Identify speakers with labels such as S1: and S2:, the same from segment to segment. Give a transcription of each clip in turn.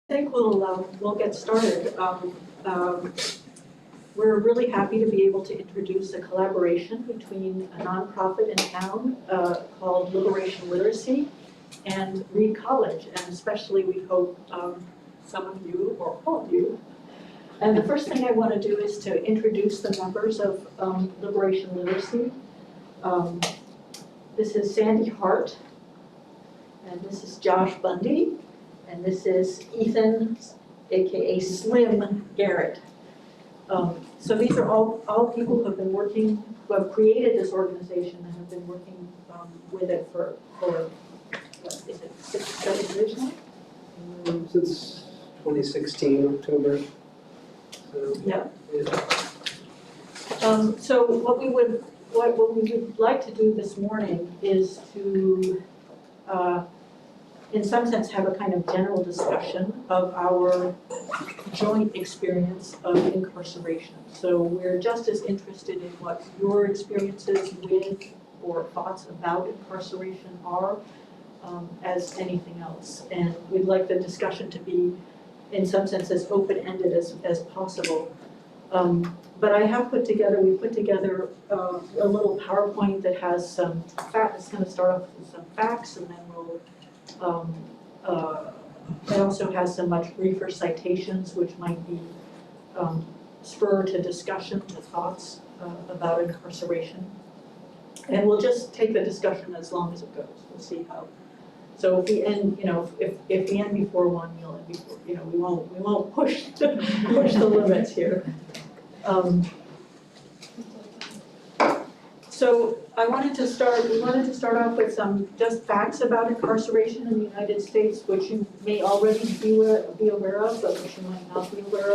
S1: think we'll get started. We're really happy to be able to introduce a collaboration between a nonprofit in town called Liberation Literacy and Reed College, and especially we hope some of you or all of you. And the first thing I want to do is to introduce the members of Liberation Literacy. This is Sandy Hart, and this is Josh Bundy, and this is Ethan, aka Slim Garrett. So these are all people who have been working, who have created this organization and have been working with it for what is it, 6, 7 years now?
S2: Since 2016, October. So,
S1: yeah. So what we would like to do this morning is to, in some sense, have a kind of general discussion of our joint experience of incarceration. So we're just as interested in what your experiences with or thoughts about incarceration are as anything else. And we'd like the discussion to be, in some sense, as open-ended as possible. But I have we put together a little PowerPoint that has some facts. It's going to start off with some facts, and then we'll it also has some much briefer citations, which might be spur to discussion, the thoughts about incarceration. And we'll just take the discussion as long as it goes. We'll see how. So if we end, if we end before 1, we'll end before. We won't push the limits here. So we wanted to start off with some just facts about incarceration in the United States, which you may already be aware of, but which you might not be aware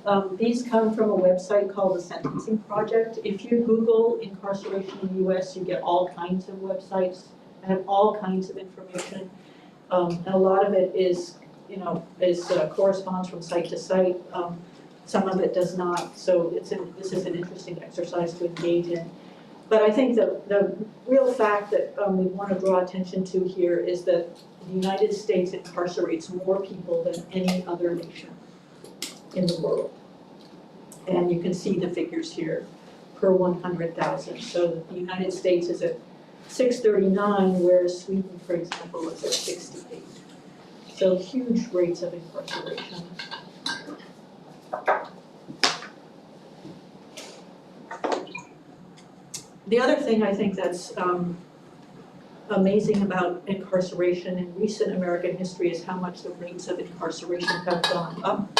S1: of. These come from a website called the Sentencing Project. If you Google incarceration in the US, you get all kinds of websites that have all kinds of information. And a lot of it is, corresponds from site to site. Some of it does not, so this is an interesting exercise to engage in. But I think the real fact that we want to draw attention to here is that the United States incarcerates more people than any other nation in the world. And you can see the figures here per 100,000. So the United States is at 639, whereas Sweden, for example, is at 68. So huge rates of incarceration. The other thing I think that's amazing about incarceration in recent American history is how much the rates of incarceration have gone up.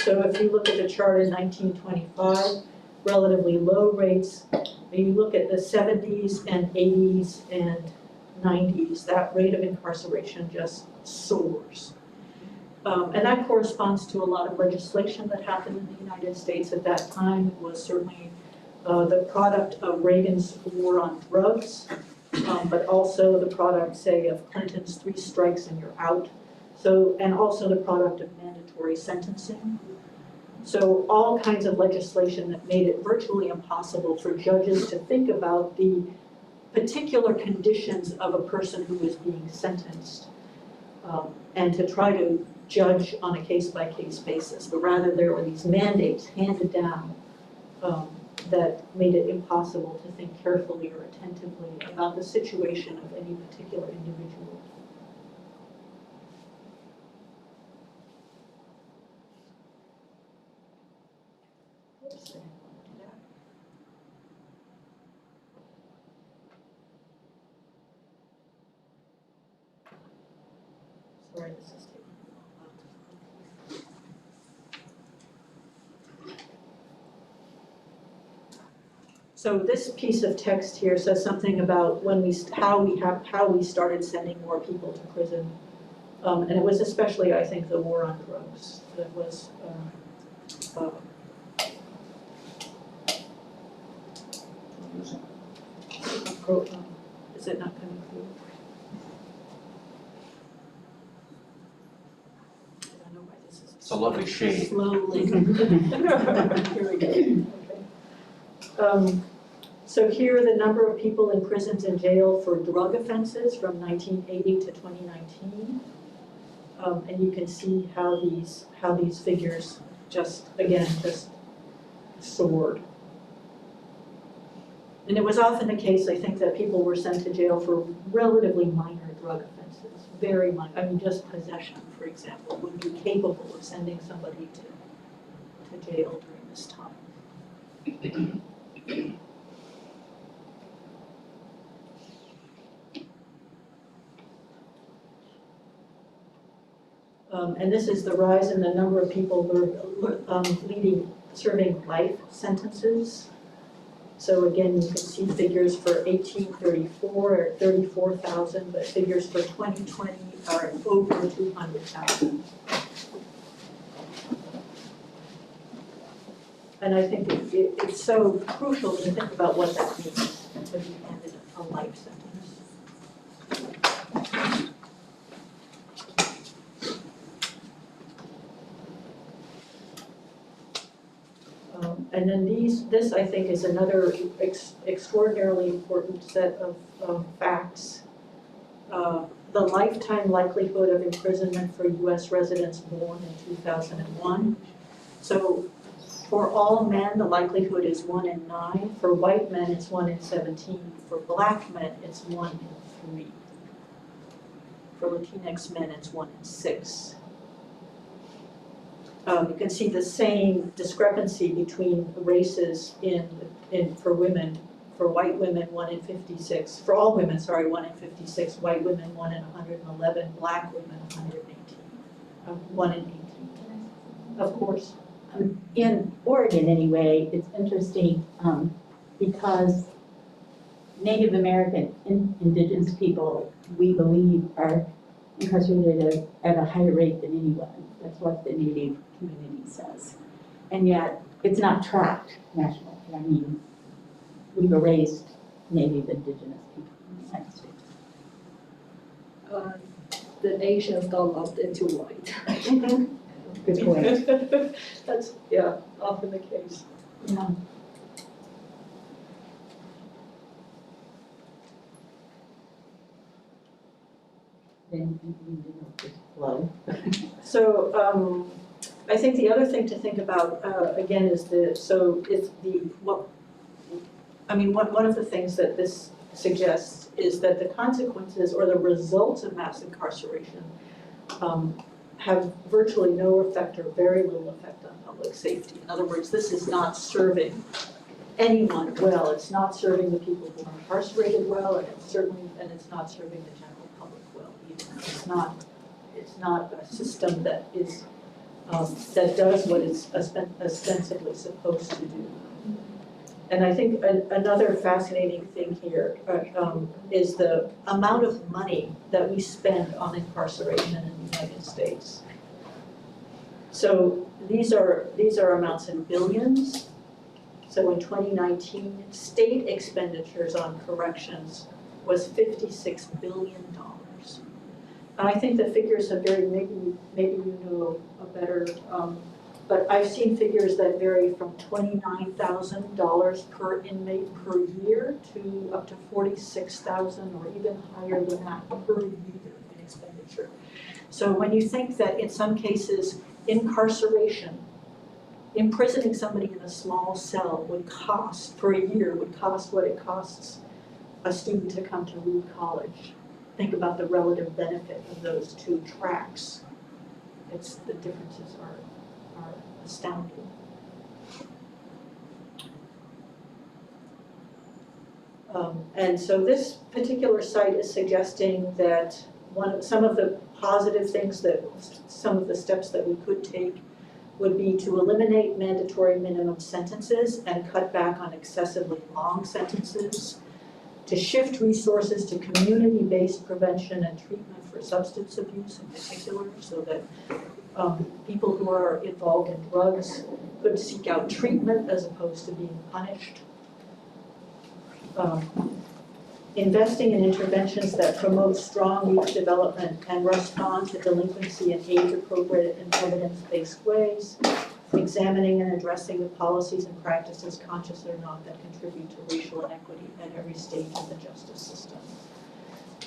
S1: So if you look at the chart in 1925, relatively low rates. When you look at the 70s and 80s and 90s, that rate of incarceration just soars. And that corresponds to a lot of legislation that happened in the United States at that time. It was certainly the product of Reagan's war on drugs, but also the product, say, of Clinton's 3 strikes and you're out. So, and also the product of mandatory sentencing. So all kinds of legislation that made it virtually impossible for judges to think about the particular conditions of a person who was being sentenced and to try to judge on a case-by-case basis. But rather there were these mandates handed down that made it impossible to think carefully or attentively about the situation of any particular individual. Oops, I didn't want to do that. Sorry, this is taking a while. So this piece of text here says something about how we started sending more people to prison, and it was especially, I think, the war on drugs that was. Is it not coming through? I don't know why this is.
S3: It's a lovely shade.
S1: Slowly. Here we go. Okay. So here are the number of people in prisons and jail for drug offenses from 1980 to 2019. And you can see how these figures just soared. And it was often the case, I think, that people were sent to jail for relatively minor drug offenses, very minor. I mean, just possession, for example, would be capable of sending somebody to jail during this time. And this is the rise in the number of people who are serving life sentences. So again, you can see figures for 1834 are 34,000, but figures for 2020 are over 200,000. And I think it's so crucial to think about what that means to be handed a life sentence. And then this I think is another extraordinarily important set of facts. The lifetime likelihood of imprisonment for U.S. residents born in 2001. So for all men, the likelihood is 1 in 9. For white men, it's 1 in 17. For black men, it's 1 in 3. For Latinx men, it's 1 in 6. You can see the same discrepancy between races for women. For white women, 1 in 56. For all women, sorry, 1 in 56. White women, 1 in 111. Black women, 118. 1 in 18. Of course.
S3: In Oregon, anyway, it's interesting because Native American indigenous people, we believe, are incarcerated at a higher rate than anyone. That's what the Native community says. And yet, it's not tracked nationally. I mean, we've erased Native indigenous people in the United States.
S4: The nations got lumped into white.
S3: Good point.
S1: That's, often the case.
S3: Yeah. Then you didn't just flow.
S1: So I think the other thing to think about again is one of the things that this suggests is that the consequences or the results of mass incarceration have virtually no effect or very little effect on public safety. In other words, this is not serving anyone well. It's not serving the people who are incarcerated well, and it's not serving the general public well either. It's not a system that is that does what it's ostensibly supposed to do. And I think another fascinating thing here is the amount of money that we spend on incarceration in the United States. So these are amounts in billions. So in 2019, state expenditures on corrections was $56 billion. And I think the figures have varied, maybe you know a better, but I've seen figures that vary from $29,000 per inmate per year to up to $46,000 or even higher than that per year in expenditure. So when you think that in some cases incarceration, imprisoning somebody in a small cell would cost, for a year, would cost what it costs a student to come to Reed College. Think about the relative benefit of those two tracks. The differences are astounding. And so this particular site is suggesting that some of the positive things some of the steps that we could take would be to eliminate mandatory minimum sentences and cut back on excessively long sentences, to shift resources to community-based prevention and treatment for substance abuse in particular, so that people who are involved in drugs could seek out treatment as opposed to being punished. Investing in interventions that promote strong youth development and respond to delinquency in age-appropriate and evidence-based ways. Examining and addressing the policies and practices, conscious or not, that contribute to racial inequity at every stage of the justice system.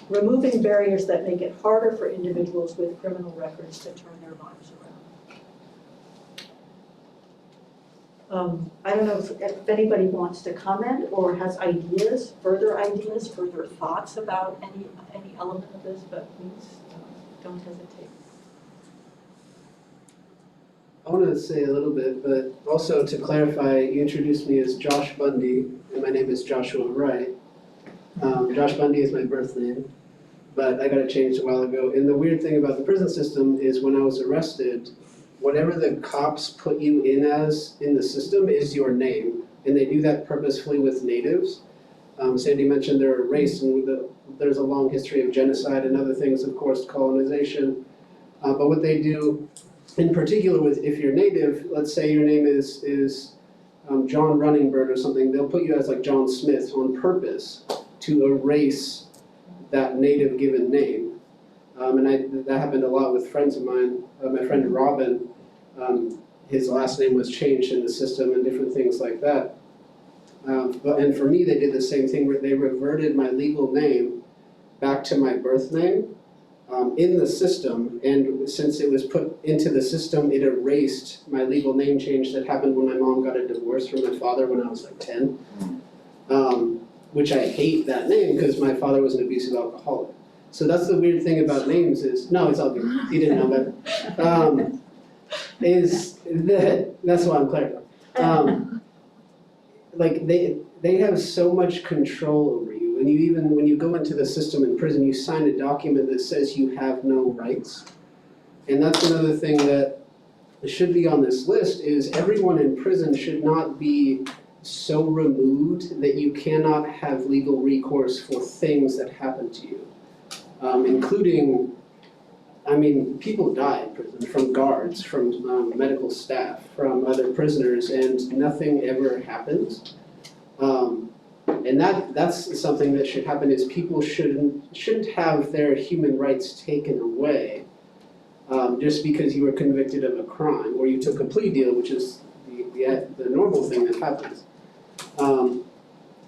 S1: removing barriers that make it harder for individuals with criminal records to turn their lives around. I don't know if anybody wants to comment or has ideas, further thoughts about any element of this, but please don't hesitate.
S2: I want to say a little bit, but also to clarify, you introduced me as Josh Bundy, and my name is Joshua Wright. Josh Bundy is my birth name, but I got it changed a while ago. And the weird thing about the prison system is when I was arrested, whatever the cops put you in as in the system is your name, and they do that purposefully with natives. Sandy mentioned they're a race, and there's a long history of genocide and other things, of course, colonization. But what they do, in particular, with if you're native, let's say your name is John Runningbird or something, they'll put you as like John Smith on purpose to erase that native given name. And that happened a lot with friends of mine. My friend Robin, his last name was changed in the system and different things like that. And for me, they did the same thing where they reverted my legal name back to my birth name in the system. And since it was put into the system, it erased my legal name change that happened when my mom got a divorce from my father when I was like 10. Which I hate that name because my father was an abusive alcoholic. So that's the weird thing about names is, no, it's all good, you didn't know that. Is that, that's why I'm clarifying. Like they have so much control over you. And you even, when you go into the system in prison, you sign a document that says you have no rights. And that's another thing that should be on this list is everyone in prison should not be so removed that you cannot have legal recourse for things that happen to you. Including, I mean, people die in prison from guards, from medical staff, from other prisoners, and nothing ever happens. And that's something that should happen is people shouldn't have their human rights taken away just because you were convicted of a crime or you took a plea deal, which is the normal thing that happens.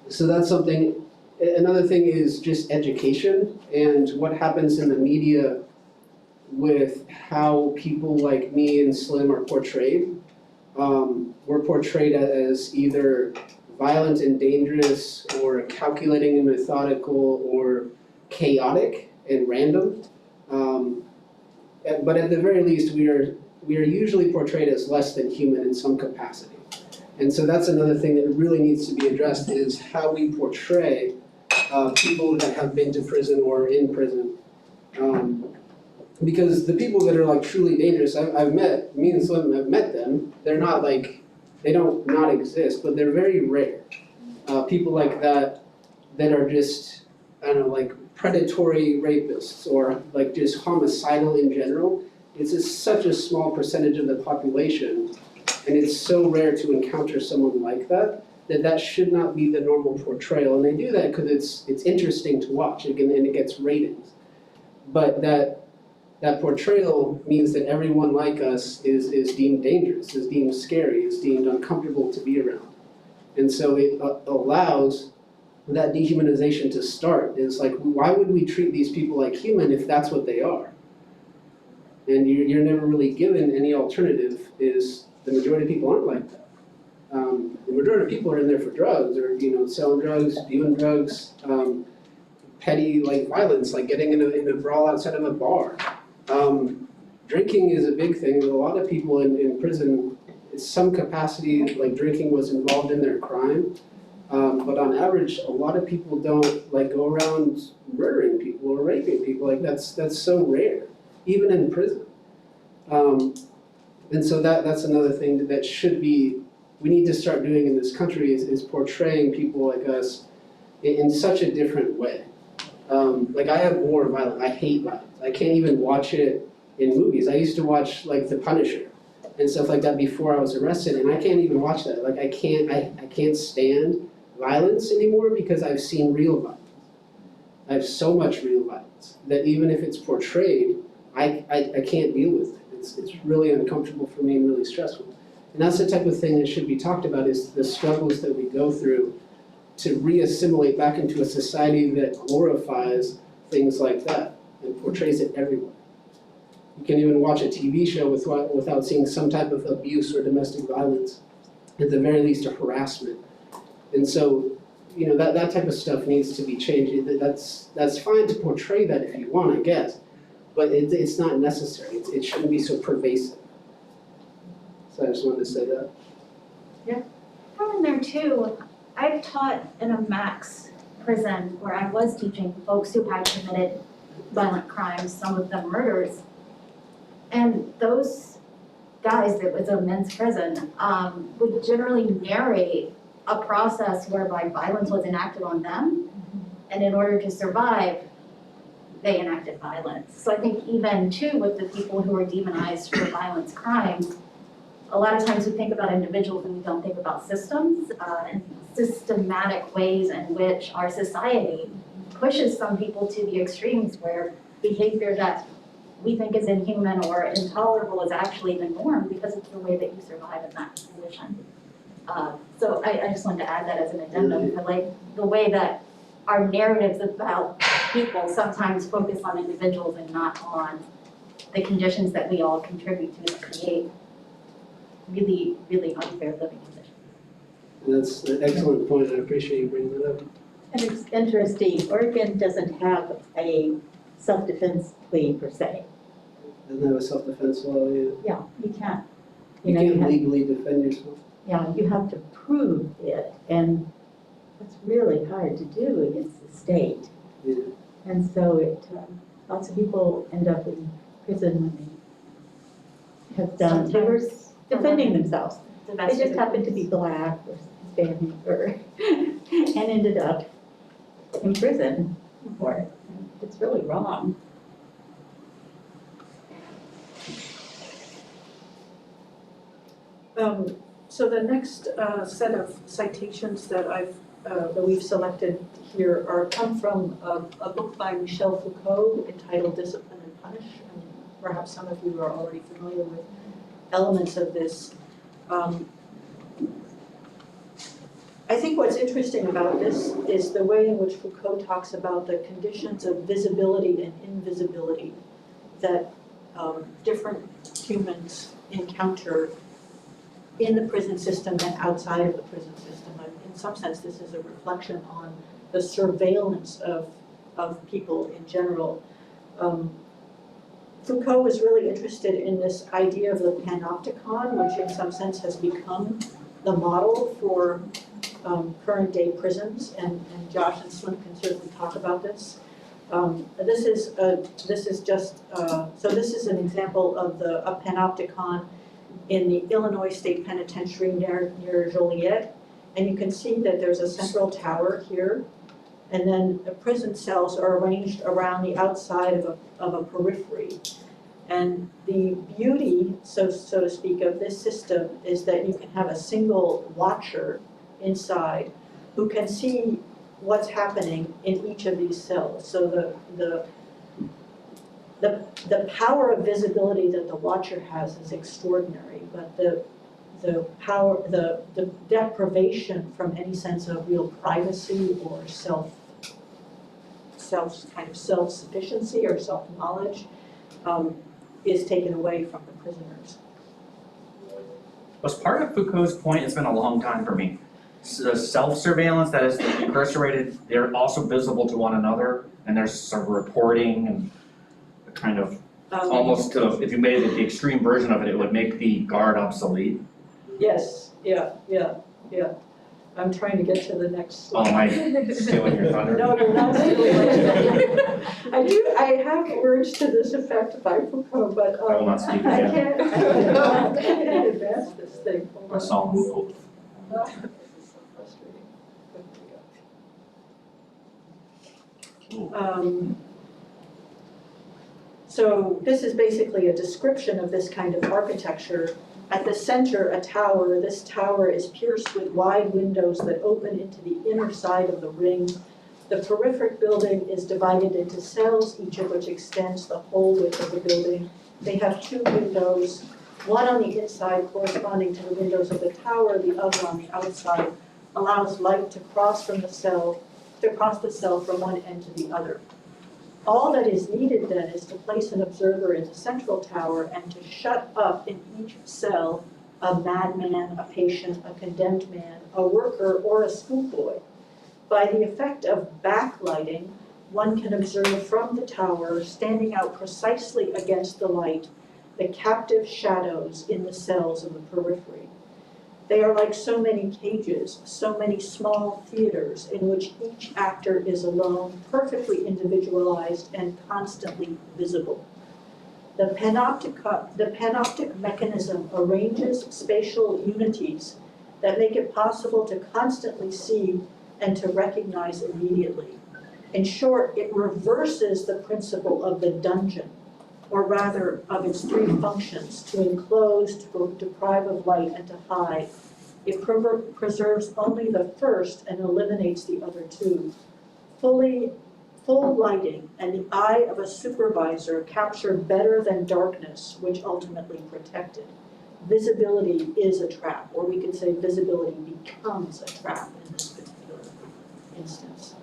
S2: So that's something. Another thing is just education and what happens in the media with how people like me and Slim are portrayed. We're portrayed as either violent and dangerous or calculating and methodical or chaotic and random. But at the very least, we are usually portrayed as less than human in some capacity. And so that's another thing that really needs to be addressed is how we portray people that have been to prison or in prison. Because the people that are like truly dangerous, I've met, me and Slim have met them. They're not like, they don't not exist, but they're very rare. People like that are just, I don't know, like predatory rapists or like just homicidal in general. It's just such a small percentage of the population. And it's so rare to encounter someone like that should not be the normal portrayal. And they do that because it's interesting to watch and it gets ratings. But that portrayal means that everyone like us is deemed dangerous, is deemed scary, is deemed uncomfortable to be around. And so it allows that dehumanization to start. It's like, why would we treat these people like human if that's what they are? And you're never really given any alternative is the majority of people aren't like that. The majority of people are in there for drugs or, selling drugs, dealing drugs, petty like violence, like getting in a brawl outside of a bar. Drinking is a big thing. A lot of people in prison, in some capacity, like drinking was involved in their crime. But on average, a lot of people don't like go around murdering people or raping people. Like that's so rare, even in prison. And so that's another thing that should be, we need to start doing in this country is portraying people like us in such a different way. Like I abhor violence, I hate violence. I can't even watch it in movies. I used to watch like The Punisher and stuff like that before I was arrested, and I can't even watch that. Like I can't stand violence anymore because I've seen real violence. I have so much real violence that even if it's portrayed, I can't deal with it. It's really uncomfortable for me and really stressful. And that's the type of thing that should be talked about is the struggles that we go through to re-assimilate back into a society that glorifies things like that and portrays it everywhere. You can even watch a TV show without seeing some type of abuse or domestic violence, at the very least a harassment. And so, you know, that type of stuff needs to be changed. That's fine to portray that if you want, I guess, but it's not necessary. It shouldn't be so pervasive. So I just wanted to say that.
S5: Throw in there too, I've taught in a max prison where I was teaching folks who had committed violent crimes, some of them murders. And those guys that was a men's prison would generally narrate a process whereby violence was enacted on them. And in order to survive, they enacted violence. So I think even too with the people who are demonized for violence crimes, a lot of times we think about individuals and we don't think about systems and systematic ways in which our society pushes some people to the extremes where behavior that we think is inhuman or intolerable is actually the norm because it's the way that you survive in that condition. So I just wanted to add that as an addendum for like the way that our narratives about people sometimes focus on individuals and not on the conditions that we all contribute to create really, really unfair living conditions.
S2: That's an excellent point. I appreciate you bringing that up.
S3: And it's interesting, Oregon doesn't have a self-defense plea per se.
S2: Doesn't have a self-defense law either.
S3: Yeah, you can't.
S2: You
S3: know,
S2: can't
S3: have,
S2: legally defend yourself.
S3: yeah, you have to prove it, and that's really hard to do against the state.
S2: Yeah.
S3: And so lots of people end up in prison when they have done, they were defending themselves. They just happened to be black or Hispanic or, and ended up in prison for it. It's really wrong.
S1: So the next set of citations that that we've selected here come from a book by Michel Foucault entitled Discipline and Punish. And perhaps some of you are already familiar with elements of this. I think what's interesting about this is the way in which Foucault talks about the conditions of visibility and invisibility that different humans encounter in the prison system and outside of the prison system. And in some sense, this is a reflection on the surveillance of people in general. Foucault was really interested in this idea of the panopticon, which in some sense has become the model for current day prisons, and Josh and Slim can certainly talk about this. This is an example of a panopticon in the Illinois State Penitentiary near Joliet, and you can see that there's a central tower here, and then the prison cells are arranged around the outside of a periphery. And the beauty, so to speak, of this system is that you can have a single watcher inside who can see what's happening in each of these cells. So the power of visibility that the watcher has is extraordinary, but the deprivation from any sense of real privacy or self-sufficiency or self-knowledge is taken away from the prisoners.
S6: Was part of Foucault's point, it's been a long time for me, the self-surveillance, that is the incarcerated, they're also visible to one another, and there's some reporting and kind of almost, if you made it the extreme version of it, it would make the guard obsolete.
S1: Yes, yeah. I'm trying to get to the next
S6: Oh,
S1: slide.
S6: am I stealing your thunder?
S1: No, you're not stealing my thunder. I have words to this effect by Foucault, but
S6: I will not speak
S1: I
S6: again.
S1: can't advance this thing. Hold on.
S6: A solemn oath.
S1: This is so frustrating. So this is basically a description of this kind of architecture. At the center, a tower. This tower is pierced with wide windows that open into the inner side of the ring. The peripheral building is divided into cells, each of which extends the whole width of the building. They have two windows, one on the inside corresponding to the windows of the tower, the other on the outside, allows light to cross the cell from one end to the other. All that is needed then is to place an observer in the central tower and to shut up in each cell a madman, a patient, a condemned man, a worker, or a schoolboy. By the effect of backlighting, one can observe from the tower, standing out precisely against the light, the captive shadows in the cells of the periphery. They are like so many cages, so many small theaters in which each actor is alone, perfectly individualized and constantly visible. The panoptic mechanism arranges spatial unities that make it possible to constantly see and to recognize immediately. In short, it reverses the principle of the dungeon, or rather of its three functions, to enclose, to deprive of light, and to hide. It preserves only the first and eliminates the other two. Full lighting and the eye of a supervisor capture better than darkness, which ultimately protected. Visibility is a trap, or we could say visibility becomes a trap in this particular instance.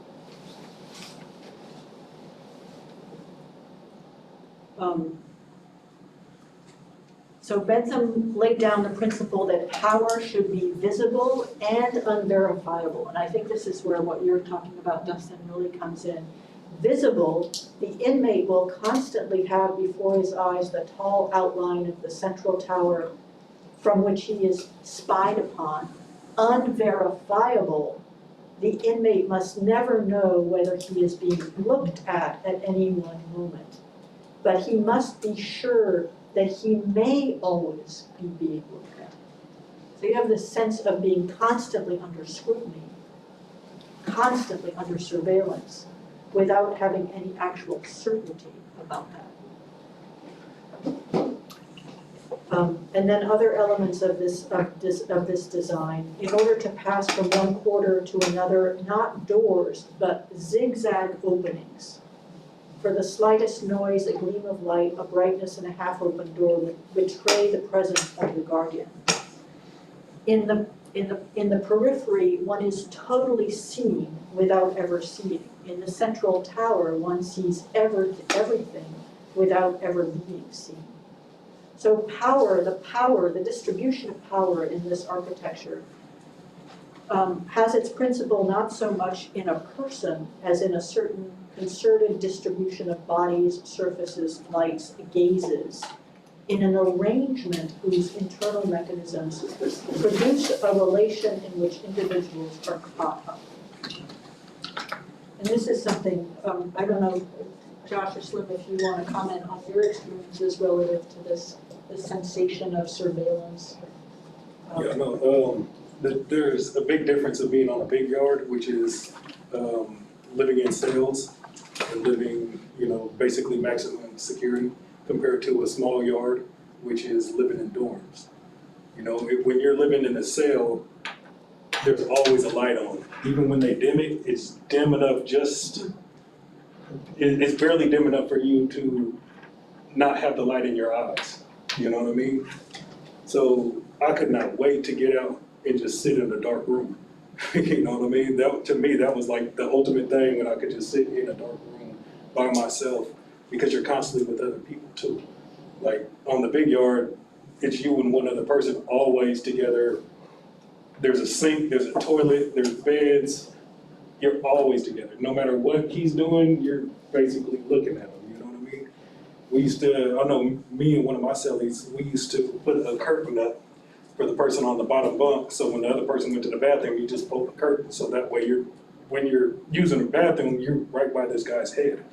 S1: So Bentham laid down the principle that power should be visible and unverifiable. And I think this is where what you're talking about, Dustin, really comes in. Visible, the inmate will constantly have before his eyes the tall outline of the central tower from which he is spied upon. Unverifiable, the inmate must never know whether he is being looked at any one moment. But he must be sure that he may always be being looked at. So you have this sense of being constantly under scrutiny, constantly under surveillance, without having any actual certainty about that. And then other elements of this design, in order to pass from one quarter to another, not doors, but zigzag openings. For the slightest noise, a gleam of light, a brightness, and a half-open door would betray the presence of the guardian. In the periphery, one is totally seen without ever seeing. In the central tower, one sees everything without ever being seen. So the distribution of power in this architecture has its principle not so much in a person as in a certain concerted distribution of bodies, surfaces, lights, gazes, in an arrangement whose internal mechanisms produce a relation in which individuals are caught up. And this is something, I don't know, Josh or Slim, if you want to comment on your experiences relative to this sensation of surveillance.
S7: There's a big difference of being on a big yard, which is living in cells and living, basically maximum security, compared to a small yard, which is living in dorms. When you're living in a cell, there's always a light on. Even when they dim it, it's dim enough it's barely dim enough for you to not have the light in your eyes. You know what I mean? So I could not wait to get out and just sit in a dark room. You know what I mean? To me, that was like the ultimate thing, when I could just sit in a dark room by myself, because you're constantly with other people too. Like on the big yard, it's you and one other person always together. There's a sink, there's a toilet, there's beds. You're always together. No matter what he's doing, you're basically looking at him. You know what I mean? I know me and one of my cellies, we used to put a curtain up for the person on the bottom bunk. So when the other person went to the bathroom, you just pull the curtain. So that way when you're using the bathroom, you're right by this guy's head.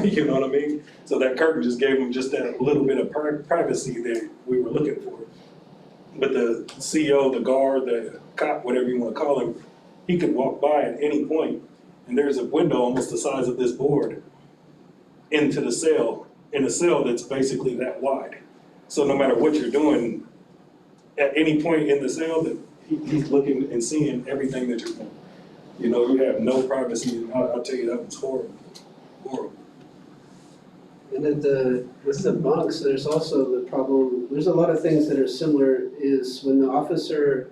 S7: You know what I mean? So that curtain just gave him just that little bit of privacy that we were looking for. But the CEO, the guard, the cop, whatever you want to call him, he could walk by at any point, and there's a window almost the size of this board into the cell, in a cell that's basically that wide. So no matter what you're doing, at any point in the cell, that he's looking and seeing everything that you're doing. You have no privacy, and I'll tell you, that was horrible, horrible.
S2: And with the bunks, there's also the problem, there's a lot of things that are similar, is when the officer,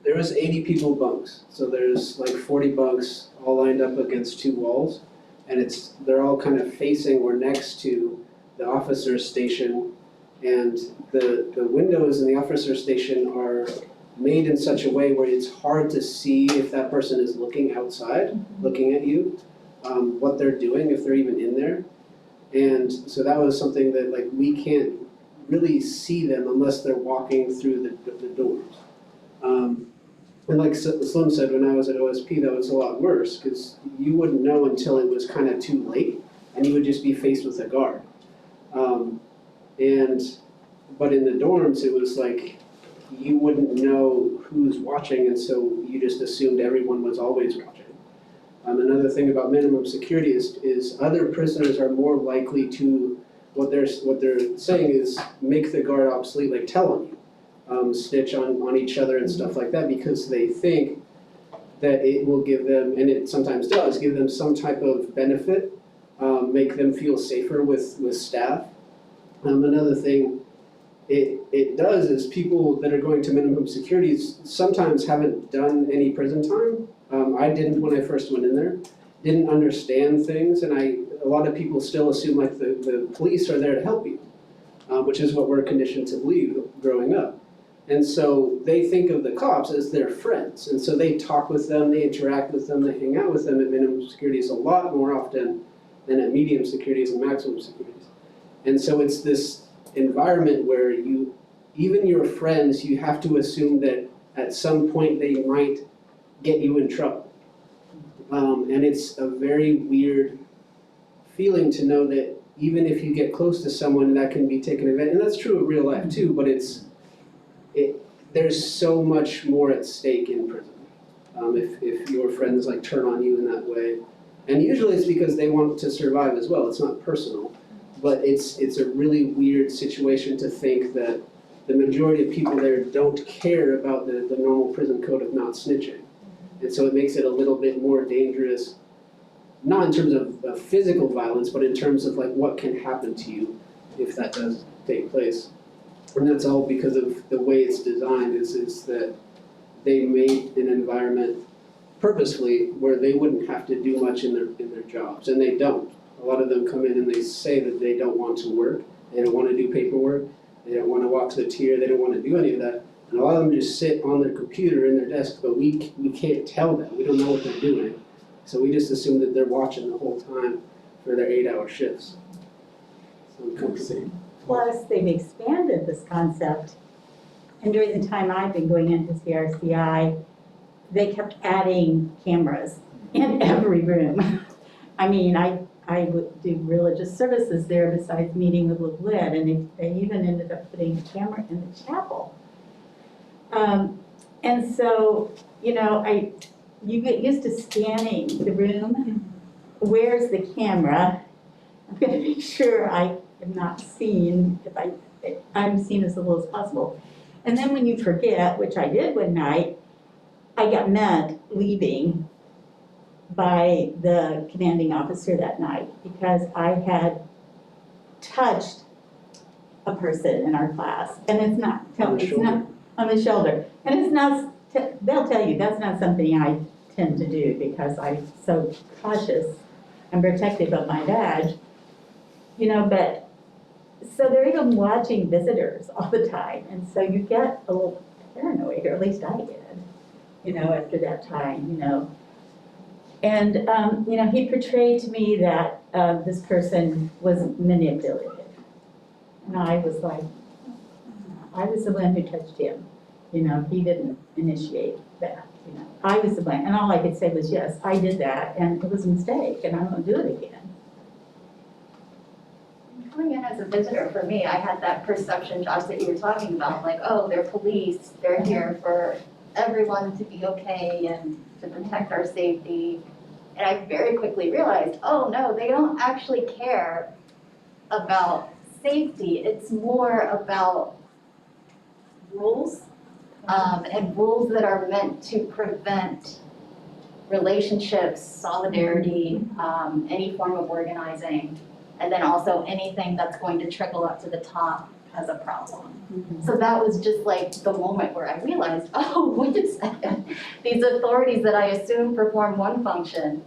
S2: there was 80 people bunks. So there's like 40 bunks all lined up against two walls. and they're all kind of facing or next to the officer's station, and the windows in the officer's station are made in such a way where it's hard to see if that person is looking outside, looking at you, what they're doing, if they're even in there. And so that was something that like we can't really see them unless they're walking through the doors. And like Slim said, when I was at OSP, that was a lot worse because you wouldn't know until it was kind of too late, and you would just be faced with a guard. But in the dorms, it was like you wouldn't know who's watching, and so you just assumed everyone was always watching. Another thing about minimum security is other prisoners are more likely to, what they're saying is make the guard obsolete, like tell on you, snitch on each other and stuff like that, because they think that it will give them, and it sometimes does, give them some type of benefit, make them feel safer with staff. Another thing it does is people that are going to minimum security sometimes haven't done any prison time. I didn't when I first went in there, didn't understand things, and a lot of people still assume like the police are there to help you, which is what we're conditioned to believe growing up. And so they think of the cops as their friends, and so they talk with them, they interact with them, they hang out with them at minimum securities a lot more often than at medium securities and maximum securities. And so it's this environment where even your friends, you have to assume that at some point they might get you in trouble. And it's a very weird feeling to know that even if you get close to someone, that can be taken advantage, and that's true of real life too, but there's so much more at stake in prison. If your friends like turn on you in that way, and usually it's because they want to survive as well, it's not personal. But it's a really weird situation to think that the majority of people there don't care about the normal prison code of not snitching. And so it makes it a little bit more dangerous, not in terms of physical violence, but in terms of like what can happen to you if that does take place. And that's all because of the way it's designed is that they made an environment purposefully where they wouldn't have to do much in their jobs, and they don't. A lot of them come in and they say that they don't want to work, they don't want to do paperwork, they don't want to walk to the tier, they don't want to do any of that. And a lot of them just sit on their computer in their desk, but we can't tell them, we don't know what they're doing. So we just assume that they're watching the whole time for their 8-hour shifts. So I'm comfortable.
S3: Plus, they've expanded this concept, and during the time I've been going into CRCI, they kept adding cameras in every room. I mean, I would do religious services there besides meeting with Lit, and they even ended up putting a camera in the chapel. And so, you get used to scanning the room. Where's the camera? I'm gonna make sure I am not seen, if I'm seen as little as possible. And then when you forget, which I did one night, I got met leaving by the commanding officer that night because I had touched a person in our class, and it's not on the shoulder, and it's not. They'll tell you that's not something I tend to do because I'm so cautious and protective of my badge, But so they're even watching visitors all the time, and so you get a little paranoid, or at least I did, after that time, And, he portrayed to me that this person was manipulative. And I was like, I was the one who touched him. He didn't initiate that, I was the one. And all I could say was, yes, I did that, and it was a mistake, and I won't do it again.
S5: Coming in as a visitor, for me, I had that perception, Josh, that you were talking about, like, oh, they're police, they're here for everyone to be okay and to protect our safety. And I very quickly realized, oh no, they don't actually care about safety. It's more about rules, and rules that are meant to prevent relationships, solidarity, any form of organizing, and then also anything that's going to trickle up to the top as a problem. So that was just like the moment where I realized, oh, wait a second, these authorities that I assume perform one function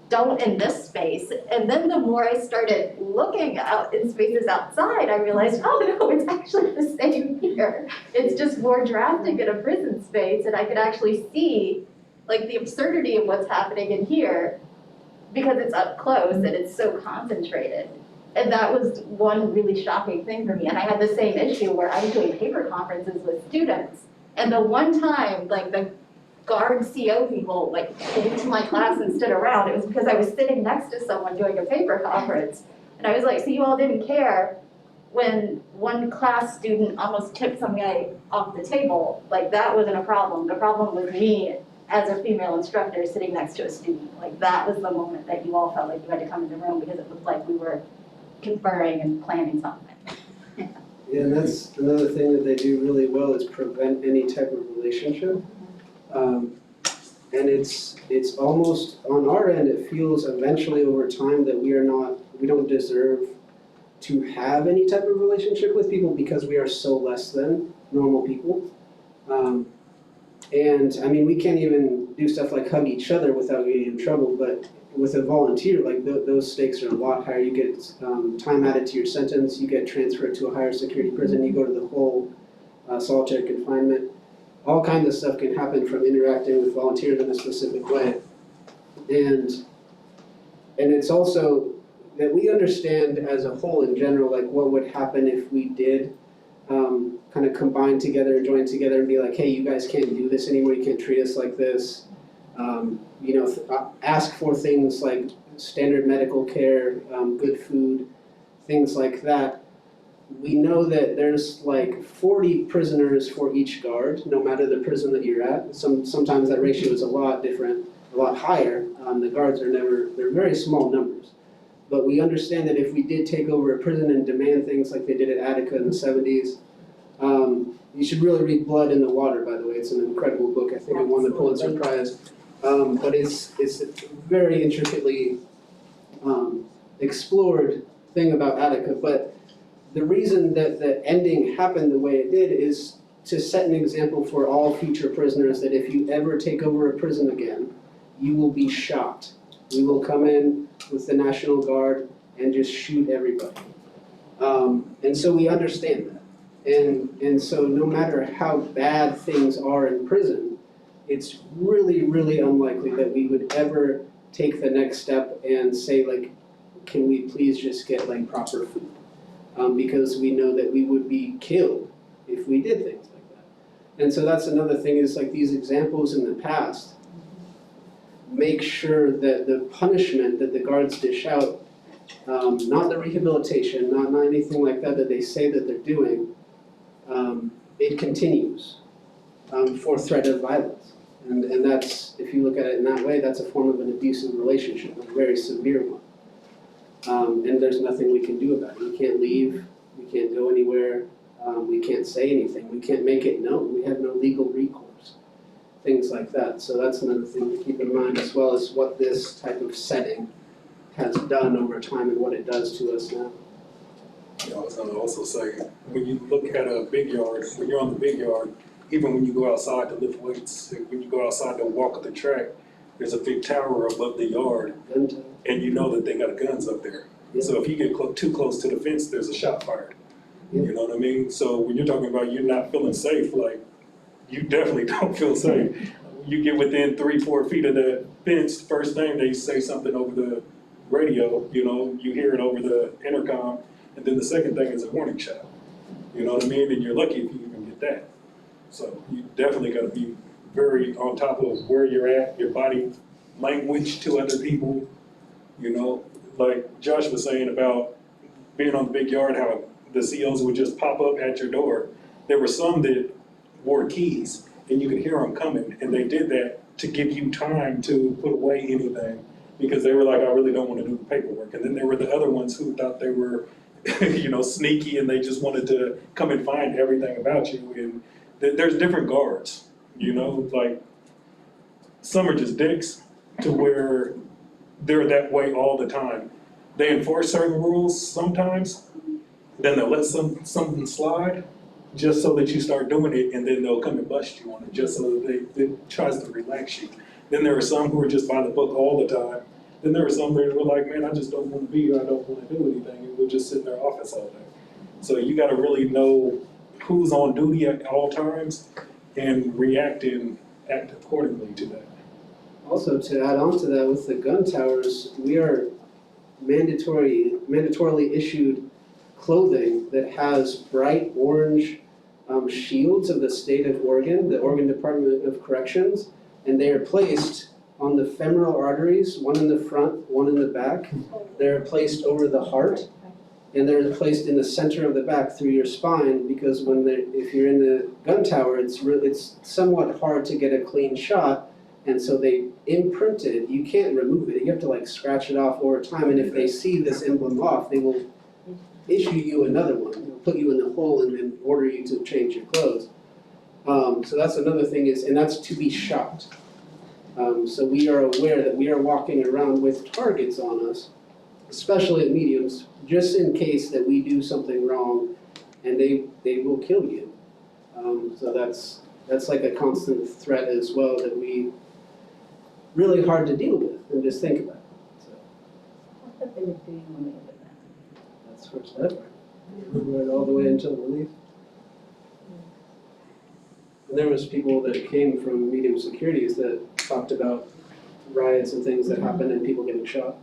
S5: don't in this space. And then the more I started looking out in spaces outside, I realized, oh no, it's actually the same here. It's just more drastic in a prison space, and I could actually see like the absurdity of what's happening in here because it's up close and it's so concentrated. And that was one really shocking thing for me. And I had the same issue where I was doing paper conferences with students. And the one time, like the guard CO people like came to my class and stood around, it was because I was sitting next to someone doing a paper conference. And I was like, so you all didn't care when one class student almost tipped some guy off the table. Like that wasn't a problem. The problem was me as a female instructor sitting next to a student. Like that was the moment that you all felt like you had to come in the room because it looked like we were conferring and planning something.
S2: Yeah, and that's another thing that they do really well is prevent any type of relationship. And it's almost, on our end, it feels eventually over time that we don't deserve to have any type of relationship with people because we are so less than normal people. And I mean, we can't even do stuff like hug each other without getting in trouble, but with a volunteer, like those stakes are a lot higher. You get time added to your sentence, you get transferred to a higher security prison, you go to the whole solitary confinement. All kinds of stuff can happen from interacting with volunteers in a specific way. And it's also that we understand as a whole in general, like what would happen if we did kind of combine together and join together and be like, hey, you guys can't do this anymore, you can't treat us like this. Ask for things like standard medical care, good food, things like that. We know that there's like 40 prisoners for each guard, no matter the prison that you're at. Sometimes that ratio is a lot different, a lot higher. The guards they're very small numbers. But we understand that if we did take over a prison and demand things like they did at Attica in the 70s, you should really read Blood in the Water, by the way. It's an incredible book. I think it won the Pulitzer Prize. But it's a very intricately explored thing about Attica. But the reason that the ending happened the way it did is to set an example for all future prisoners that if you ever take over a prison again, you will be shot. We will come in with the National Guard and just shoot everybody. And so we understand that. And so no matter how bad things are in prison, it's really, really unlikely that we would ever take the next step and say, like, can we please just get like proper food? Because we know that we would be killed if we did things like that. And so that's another thing is like these examples in the past make sure that the punishment that the guards dish out, not the rehabilitation, not anything like that that they say that they're doing, it continues for threat of violence. And that's, if you look at it in that way, that's a form of an abusive relationship, a very severe one. And there's nothing we can do about it. We can't leave, we can't go anywhere, we can't say anything, we can't make it known, we have no legal recourse, things like that. So that's another thing to keep in mind, as well as what this type of setting has done over time and what it does to us now.
S7: I was gonna also say, when you look at a big yard, when you're on the big yard, even when you go outside to lift weights, when you go outside to walk the track, there's a big tower above the yard, and you know that they got guns up there.
S2: Yeah.
S7: So if you get too close to the fence, there's a shot fired.
S2: Yeah.
S7: You know what I mean? So when you're talking about you're not feeling safe, like, you definitely don't feel safe. You get within 3-4 feet of the fence, first thing they say something over the radio, you hear it over the intercom, and then the second thing is a warning shot. You know what I mean? And you're lucky if you even get that. So you definitely gotta be very on top of where you're at, your body language to other people, like Josh was saying about being on the big yard, how the COs would just pop up at your door. There were some that wore keys and you could hear them coming, and they did that to give you time to put away anything because they were like, I really don't want to do the paperwork. And then there were the other ones who thought they were, sneaky, and they just wanted to come and find everything about you. And there's different guards, like some are just dicks to where they're that way all the time. They enforce certain rules sometimes, then they'll let something slide just so that you start doing it, and then they'll come and bust you on it just so that it tries to relax you. Then there are some who are just by the book all the time. Then there were some that were like, man, I just don't want to be here, I don't want to do anything, and we'll just sit in their office all day. So you gotta really know who's on duty at all times and react and act accordingly to that.
S2: Also, to add on to that, with the gun towers, we are mandatorily issued clothing that has bright orange shields of the state of Oregon, the Oregon Department of Corrections, and they are placed on the femoral arteries, one in the front, one in the back. They're placed over the heart, and they're placed in the center of the back through your spine, because if you're in the gun tower, it's somewhat hard to get a clean shot, and so they imprint it. You can't remove it. You have to like scratch it off over time, and if they see this emblem off, they will issue you another one. They'll put you in the hole and then order you to change your clothes. So that's another thing and that's to be shot. So we are aware that we are walking around with targets on us, especially at mediums, just in case that we do something wrong, and they will kill you. So that's like a constant threat as well that we really hard to deal with and just think about. So
S3: I thought they were doing away with that.
S2: that's first ever. Right all the way until relief. And there was people that came from medium securities that talked about riots and things that happened and people getting shot.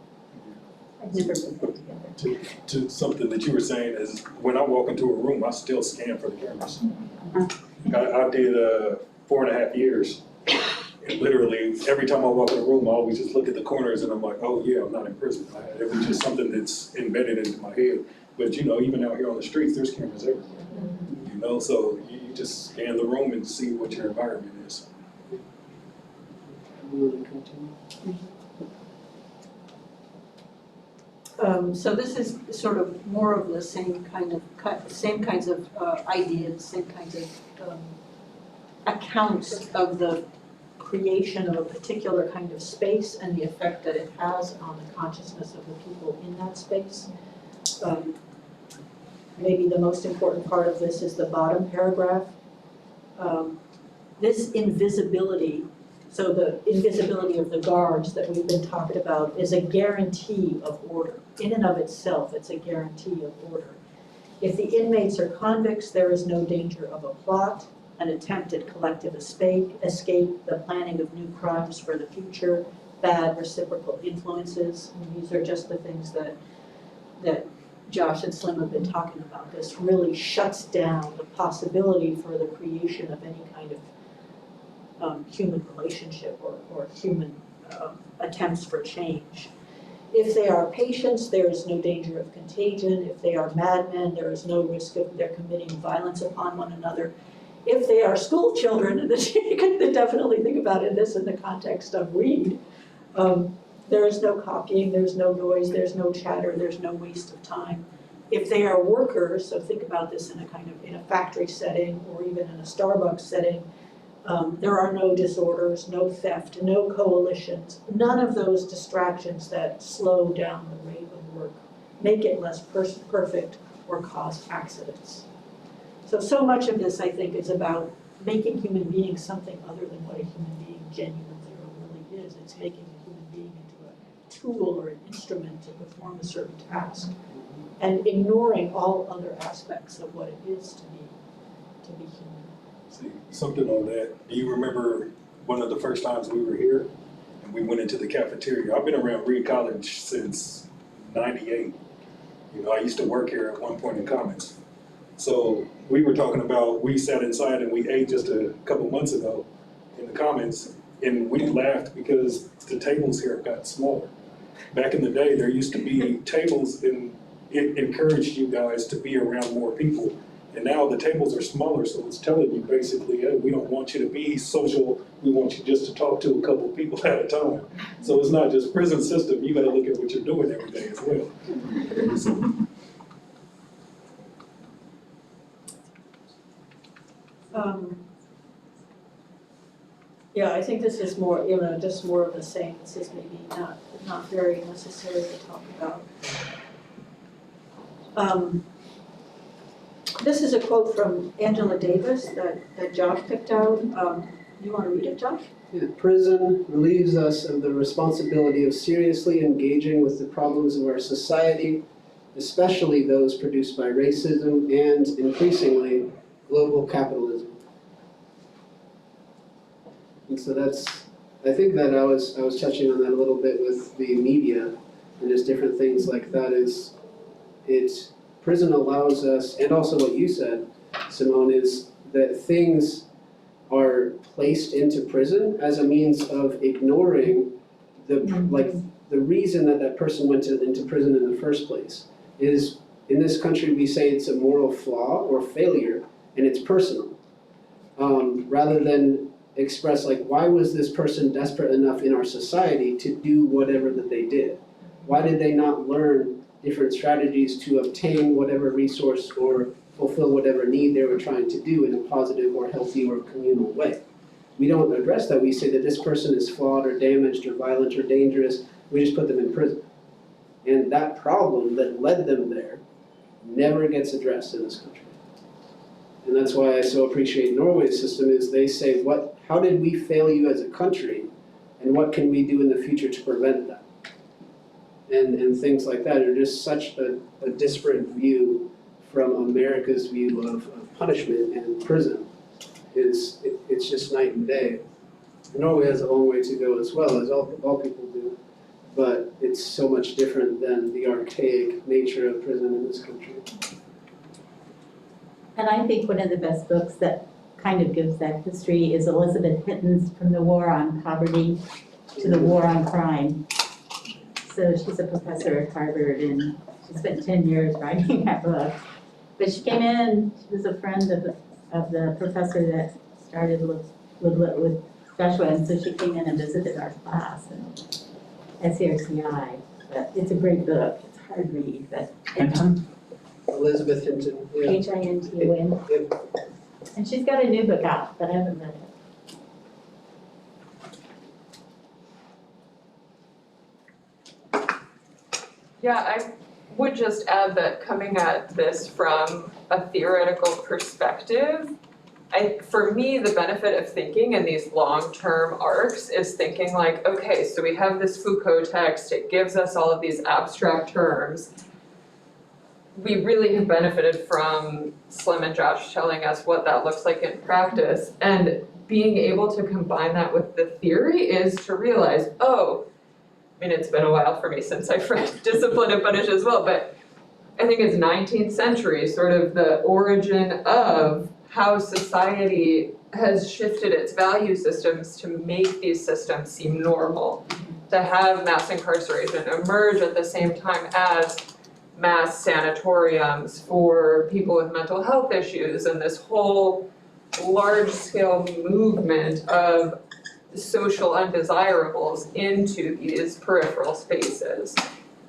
S3: I've never put that together.
S7: To something that you were saying is, when I walk into a room, I still scan for the cameras. I did 4.5 years. And literally, every time I walk in a room, I always just look at the corners and I'm like, oh yeah, I'm not in prison. It was just something that's embedded into my head. But you know, even out here on the streets, there's cameras everywhere. You know, so you just scan the room and see what your environment is.
S1: So this is sort of more of the same kinds of ideas, same kinds of accounts of the creation of a particular kind of space and the effect that it has on the consciousness of the people in that space. Maybe the most important part of this is the bottom paragraph. This invisibility, so the invisibility of the guards that we've been talking about, is a guarantee of order. In and of itself, it's a guarantee of order. If the inmates are convicts, there is no danger of a plot, an attempt at collective escape, the planning of new crimes for the future, bad reciprocal influences. And these are just the things that Josh and Slim have been talking about. This really shuts down the possibility for the creation of any kind of human relationship or human attempts for change. If they are patients, there is no danger of contagion. If they are madmen, there is no risk of their committing violence upon one another. If they are school children, and you can definitely think about this in the context of Reed, there is no copying, there's no noise, there's no chatter, there's no waste of time. If they are workers, so think about this in a factory setting or even in a Starbucks setting, there are no disorders, no theft, no coalitions, none of those distractions that slow down the rate of work, make it less perfect, or cause accidents. So much of this, I think, is about making human beings something other than what a human being genuinely or really is. It's making a human being into a tool or an instrument to perform a certain task, and ignoring all other aspects of what it is to be human.
S7: See, something on that. Do you remember one of the first times we were here and we went into the cafeteria? I've been around Reed College since '98. You know, I used to work here at one point in Commons. So we were talking about, we sat inside and we ate just a couple months ago in the Commons, and we laughed because the tables here got smaller. Back in the day, there used to be tables, and it encouraged you guys to be around more people. And now the tables are smaller, so it's telling you basically, hey, we don't want you to be social, we want you just to talk to a couple of people at a time. So it's not just prison system, you gotta look at what you're doing every day as well.
S1: Yeah, I think this is more, just more of the same. This is maybe not very necessary to talk about. This is a quote from Angela Davis that Josh picked out. You wanna read it, Josh?
S2: Yeah, prison relieves us of the responsibility of seriously engaging with the problems of our society, especially those produced by racism and, increasingly, global capitalism. And so I think that I was touching on that a little bit with the media and just different things like that prison allows us, and also what you said, Simone, is that things are placed into prison as a means of ignoring the reason that person went into prison in the first place. Is in this country we say it's a moral flaw or failure, and it's personal, rather than express why was this person desperate enough in our society to do whatever that they did? Why did they not learn different strategies to obtain whatever resource or fulfill whatever need they were trying to do in a positive or healthy or communal way? We don't address that. We say that this person is flawed or damaged or violent or dangerous. We just put them in prison. And that problem that led them there never gets addressed in this country. And that's why I so appreciate Norway's system is they say, how did we fail you as a country, and what can we do in the future to prevent that? And things like that are just such a disparate view from America's view of punishment and prison. It's just night and day. Norway has a long way to go as well, as all people do, but it's so much different than the archaic nature of prison in this country.
S3: And I think one of the best books that kind of gives that history is Elizabeth Hinton's From the War on Poverty to the War on Crime. So she's a professor at Harvard, and she spent 10 years writing that book. But she came in, she was a friend of the professor that started with Joshua, and so she came in and visited our class at CRCI. But it's a great book, it's a hard read, but.
S6: Hinton?
S2: Elizabeth Hinton. Yeah.
S3: Hinton. And she's got a new book out, but I haven't read it.
S8: Yeah, I would just add that coming at this from a theoretical perspective, for me, the benefit of thinking in these long-term arcs is thinking okay, so we have this Foucault text, it gives us all of these abstract terms. We really have benefited from Slim and Josh telling us what that looks like in practice, and being able to combine that with the theory is to realize, it's been a while for me since I've read Discipline and Punish as well, but I think it's 19th century, sort of the origin of how society has shifted its value systems to make these systems seem normal. To have mass incarceration emerge at the same time as mass sanatoriums for people with mental health issues, and this whole large-scale movement of social undesirables into these peripheral spaces.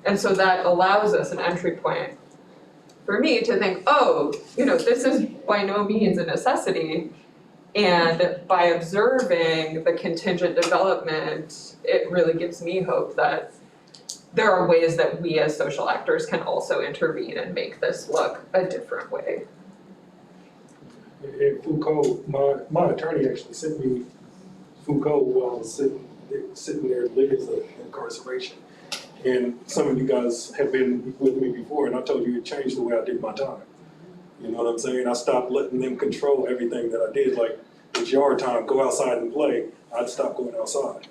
S8: And so that allows us an entry point for me to think, this is by no means a necessity, and by observing the contingent development, it really gives me hope that there are ways that we as social actors can also intervene and make this look a different way.
S7: And Foucault, my attorney actually sent me Foucault while I was sitting there living the incarceration. And some of you guys have been with me before, and I told you it changed the way I did my time. You know what I'm saying? I stopped letting them control everything that I did. Like, it's your time, go outside and play. I'd stop going outside.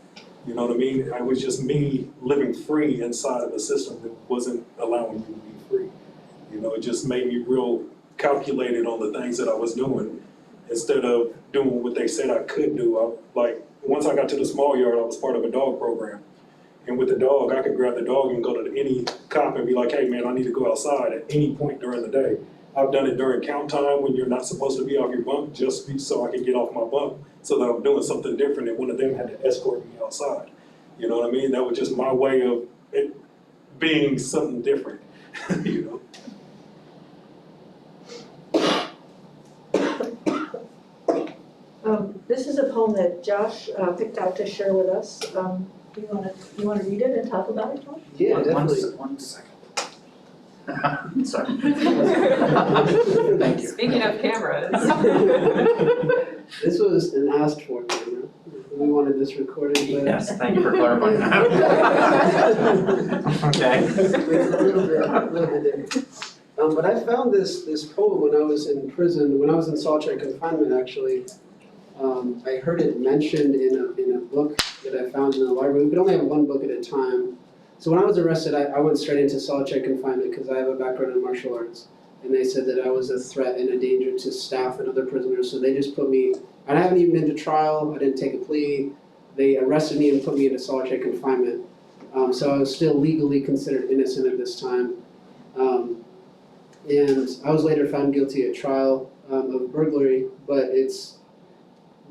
S7: You know what I mean? It was just me living free inside of a system that wasn't allowing me to be free. You know, it just made me real calculated on the things that I was doing instead of doing what they said I could do. Once I got to the small yard, I was part of a dog program. And with the dog, I could grab the dog and go to any cop and be like, hey man, I need to go outside at any point during the day. I've done it during count time when you're not supposed to be off your bunk, just so I can get off my bunk, so that I'm doing something different and one of them had to escort me outside. You know what I mean? That was just my way of it being something different, you
S1: know. This is a poem that Josh picked out to share with us. You wanna read it and talk about it, Josh?
S2: Yeah, definitely.
S6: One second. Sorry. Thank you.
S8: Speaking of cameras.
S2: This was an asked for camera. We wanted this recorded, but.
S6: Yes, thank you for clarifying that. Okay.
S2: It's a little bit different. But I found this poem when I was in prison, when I was in solitary confinement, actually. I heard it mentioned in a book that I found in the library. We could only have one book at a time. So when I was arrested, I went straight into solitary confinement because I have a background in martial arts. And they said that I was a threat and a danger to staff and other prisoners. So they just put me, and I haven't even been to trial. I didn't take a plea. They arrested me and put me into solitary confinement. So I was still legally considered innocent at this time. And I was later found guilty at trial of burglary, but it's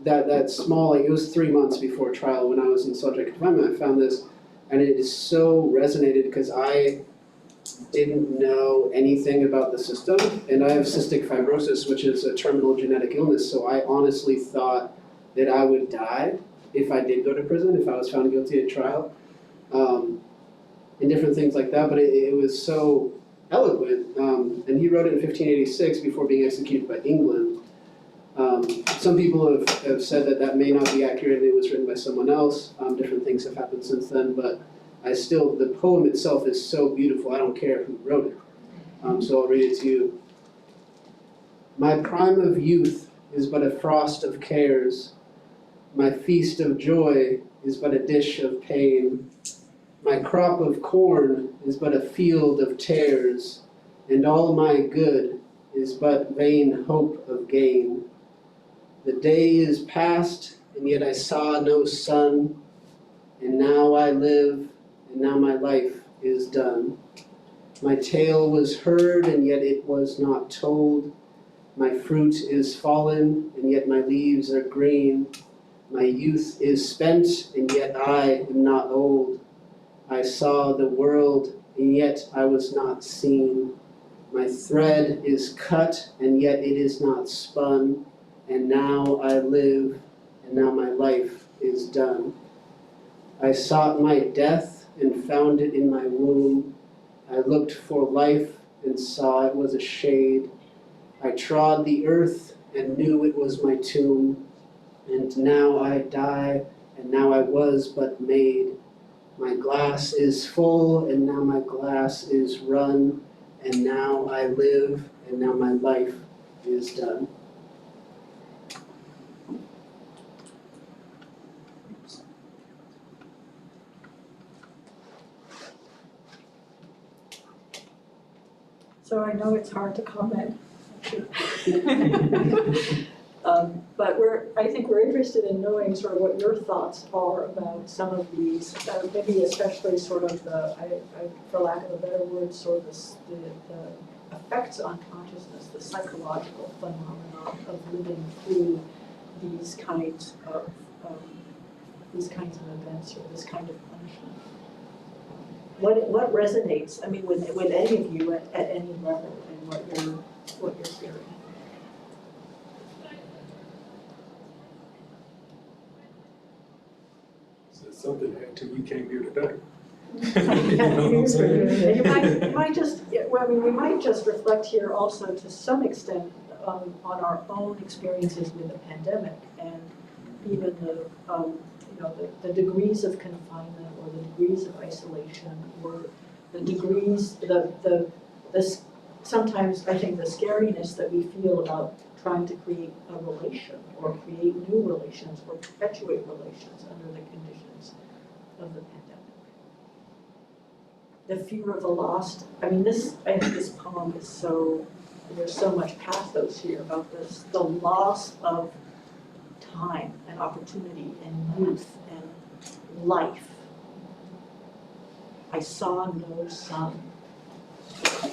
S2: that small, like it was 3 months before trial when I was in solitary confinement, I found this, and it is so resonated because I didn't know anything about the system, and I have cystic fibrosis, which is a terminal genetic illness, so I honestly thought that I would die if I did go to prison, if I was found guilty at trial, and different things like that, but it was so eloquent, and he wrote it in 1586 before being executed by England. Some people have said that may not be accurate, it was written by someone else, different things have happened since then, but the poem itself is so beautiful, I don't care who wrote it, so I'll read it to you. My prime of youth is but a frost of cares, my feast of joy is but a dish of pain, my crop of corn is but a field of tares, and all my good is but vain hope of gain. The day is past, and yet I saw no sun, and now I live, and now my life is done. My tale was heard, and yet it was not told. My fruit is fallen, and yet my leaves are green. My youth is spent, and yet I am not old. I saw the world, and yet I was not seen. My thread is cut, and yet it is not spun. And now I live, and now my life is done. I sought my death, and found it in my womb. I looked for life, and saw it was a shade. I trod the earth, and knew it was my tomb. And now I die, and now I was but made. My glass is full, and now my glass is run. And now I live, and now my life is done.
S1: So I know it's hard to comment. But I think we're interested in knowing sort of what your thoughts are about some of these, maybe especially sort of for lack of a better word, sort of the effects on consciousness, the psychological phenomenon of living through these kinds of events or this kind of punishment. What resonates? I mean, with any of you at any level, and what you're hearing.
S7: So something happened till you came here today.
S1: And you might just, well, I mean, we might just reflect here also to some extent on our own experiences with the pandemic and even the degrees of confinement or the degrees of isolation or the degrees, sometimes I think the scariness that we feel about trying to create a relation or create new relations or perpetuate relations under the conditions of the pandemic. The fear of the lost, I think this poem is there's so much pathos here about this, the loss of time and opportunity and youth and life. I saw no sun.
S5: I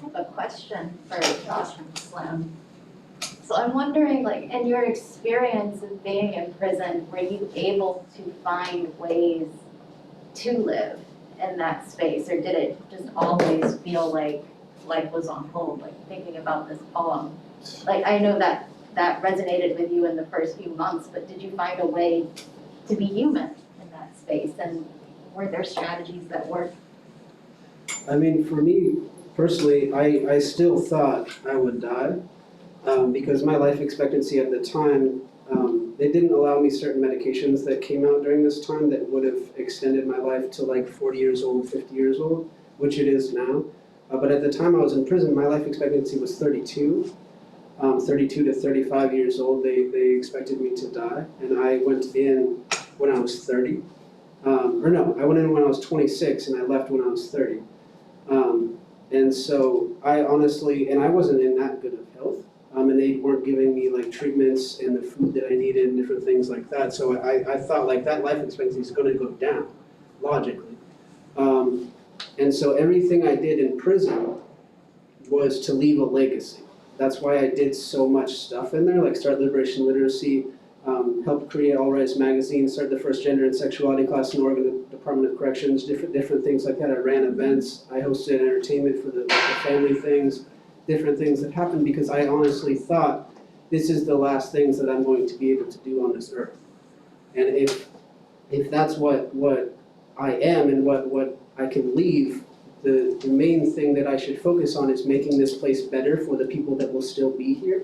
S5: have a question for Josh and Slim. So I'm wondering, like, in your experience of being in prison, were you able to find ways to live in that space, or did it just always feel like life was on hold? Like, thinking about this poem, like, I know that resonated with you in the first few months, but did you find a way to be human in that space, and were there strategies that worked?
S2: I mean, for me personally, I still thought I would die. because my life expectancy at the time, they didn't allow me certain medications that came out during this time that would have extended my life to like 40 years old, 50 years old, which it is now. But at the time I was in prison, my life expectancy was 32. 32 to 35 years old, they expected me to die, and I went in when I was 30. I went in when I was 26 and I left when I was 30. And so I honestly, and I wasn't in that good of health, and they weren't giving me like treatments and the food that I needed and different things like that. So I thought like that life expectancy is gonna go down, logically. And so everything I did in prison was to leave a legacy. That's why I did so much stuff in there, like start Liberation Literacy, helped create All Rise magazine, start the first gender and sexuality class in Oregon Department of Corrections, different things like that. I ran events, I hosted entertainment for the family things, different things that happened because I honestly thought this is the last things that I'm going to be able to do on this earth. And if that's what I am and what I can leave, the main thing that I should focus on is making this place better for the people that will still be here.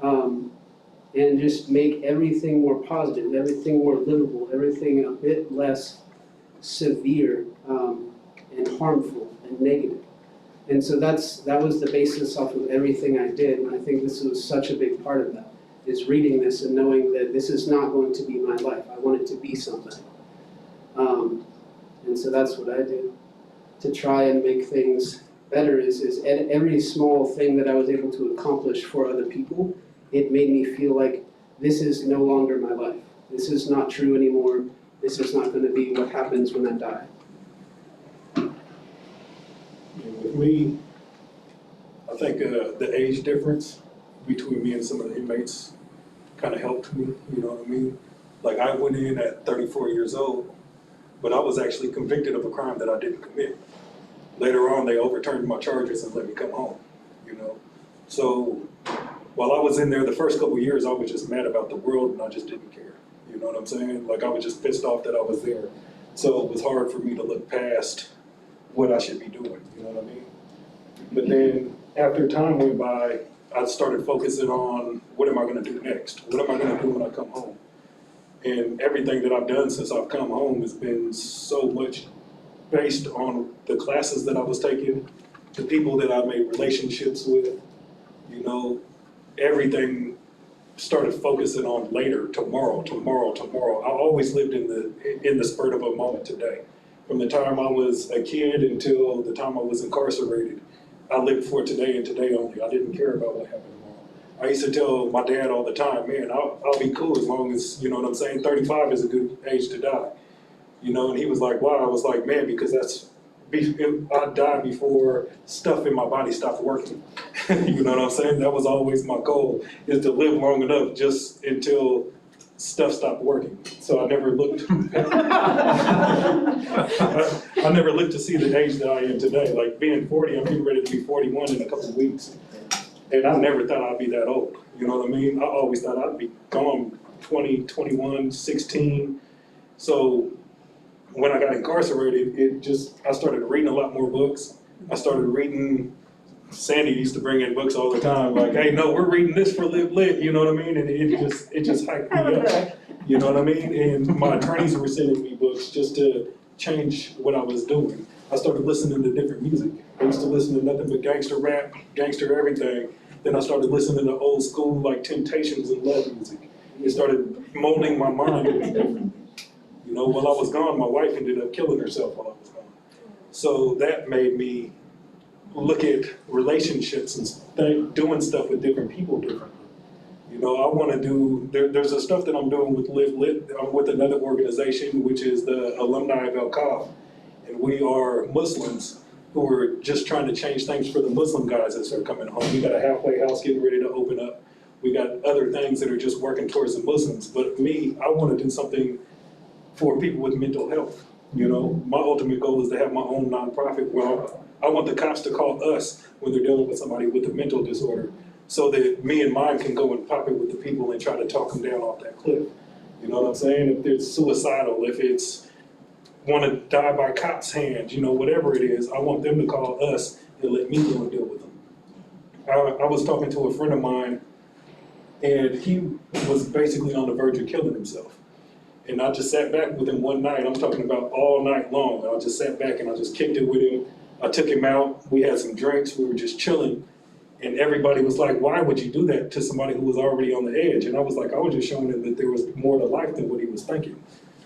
S2: And just make everything more positive, everything more livable, everything a bit less severe and harmful and negative. And so that was the basis off of everything I did, and I think this was such a big part of that, is reading this and knowing that this is not going to be my life. I want it to be something. And so that's what I did to try and make things better is every small thing that I was able to accomplish for other people, it made me feel like this is no longer my life. This is not true anymore. This is not going to be what happens when I die.
S7: And with me, I think the age difference between me and some of the inmates kind of helped me, you know what I mean? Like I went in at 34 years old, but I was actually convicted of a crime that I didn't commit. Later on, they overturned my charges and let me come home, you know? So while I was in there the first couple of years, I was just mad about the world and I just didn't care. You know what I'm saying? Like I was just pissed off that I was there. So it was hard for me to look past what I should be doing, you know what I mean? But then after time went by, I started focusing on what am I gonna do next? What am I gonna do when I come home? And everything that I've done since I've come home has been so much based on the classes that I was taking, the people that I made relationships with, you know, everything started focusing on later, tomorrow. I always lived in the spurt of a moment today. From the time I was a kid until the time I was incarcerated, I lived for today and today only. I didn't care about what happened tomorrow. I used to tell my dad all the time, man, I'll be cool as long as, you know what I'm saying, 35 is a good age to die. You know, and he was like, wow. I was like, man, because I died before stuff in my body stopped working. You know what I'm saying? That was always my goal, is to live long enough just until stuff stopped working. So I never looked, I never looked to see the age that I am today. Like being 40, I'm getting ready to be 41 in a couple of weeks. And I never thought I'd be that old. You know what I mean? I always thought I'd be gone 20, 21, 16. So when I got incarcerated, I started reading a lot more books. I started reading, Sandy used to bring in books all the time, like, hey, no, we're reading this for Live Lit, you know what I mean? And it just hyped me up, you know what I mean? And my attorneys were sending me books just to change what I was doing. I started listening to different music. I used to listen to nothing but gangster rap, gangster everything. Then I started listening to old school, like Temptations and love music. It started molding my mind to be different. You know, while I was gone, my wife ended up killing herself while I was gone. So that made me look at relationships and doing stuff with different people differently. You know, I want to do, there's a stuff that I'm doing with Live Lit. I'm with another organization, which is the alumni of El Cab. And we are Muslims who are just trying to change things for the Muslim guys as they're coming home. We got a halfway house getting ready to open up. We got other things that are just working towards the Muslims. But me, I want to do something for people with mental health. You know, my ultimate goal is to have my own nonprofit where I want the cops to call us when they're dealing with somebody with a mental disorder, so that me and mine can go and pop it with the people and try to talk them down off that cliff. You know what I'm saying? If it's suicidal, if it's want to die by cops' hands, you know, whatever it is, I want them to call us and let me go and deal with them. I was talking to a friend of mine, and he was basically on the verge of killing himself. And I just sat back with him one night, I'm talking about all night long, I just sat back and I just kicked it with him. I took him out, we had some drinks, we were just chilling, and everybody was like, why would you do that to somebody who was already on the edge? And I was like, I was just showing him that there was more to life than what he was thinking.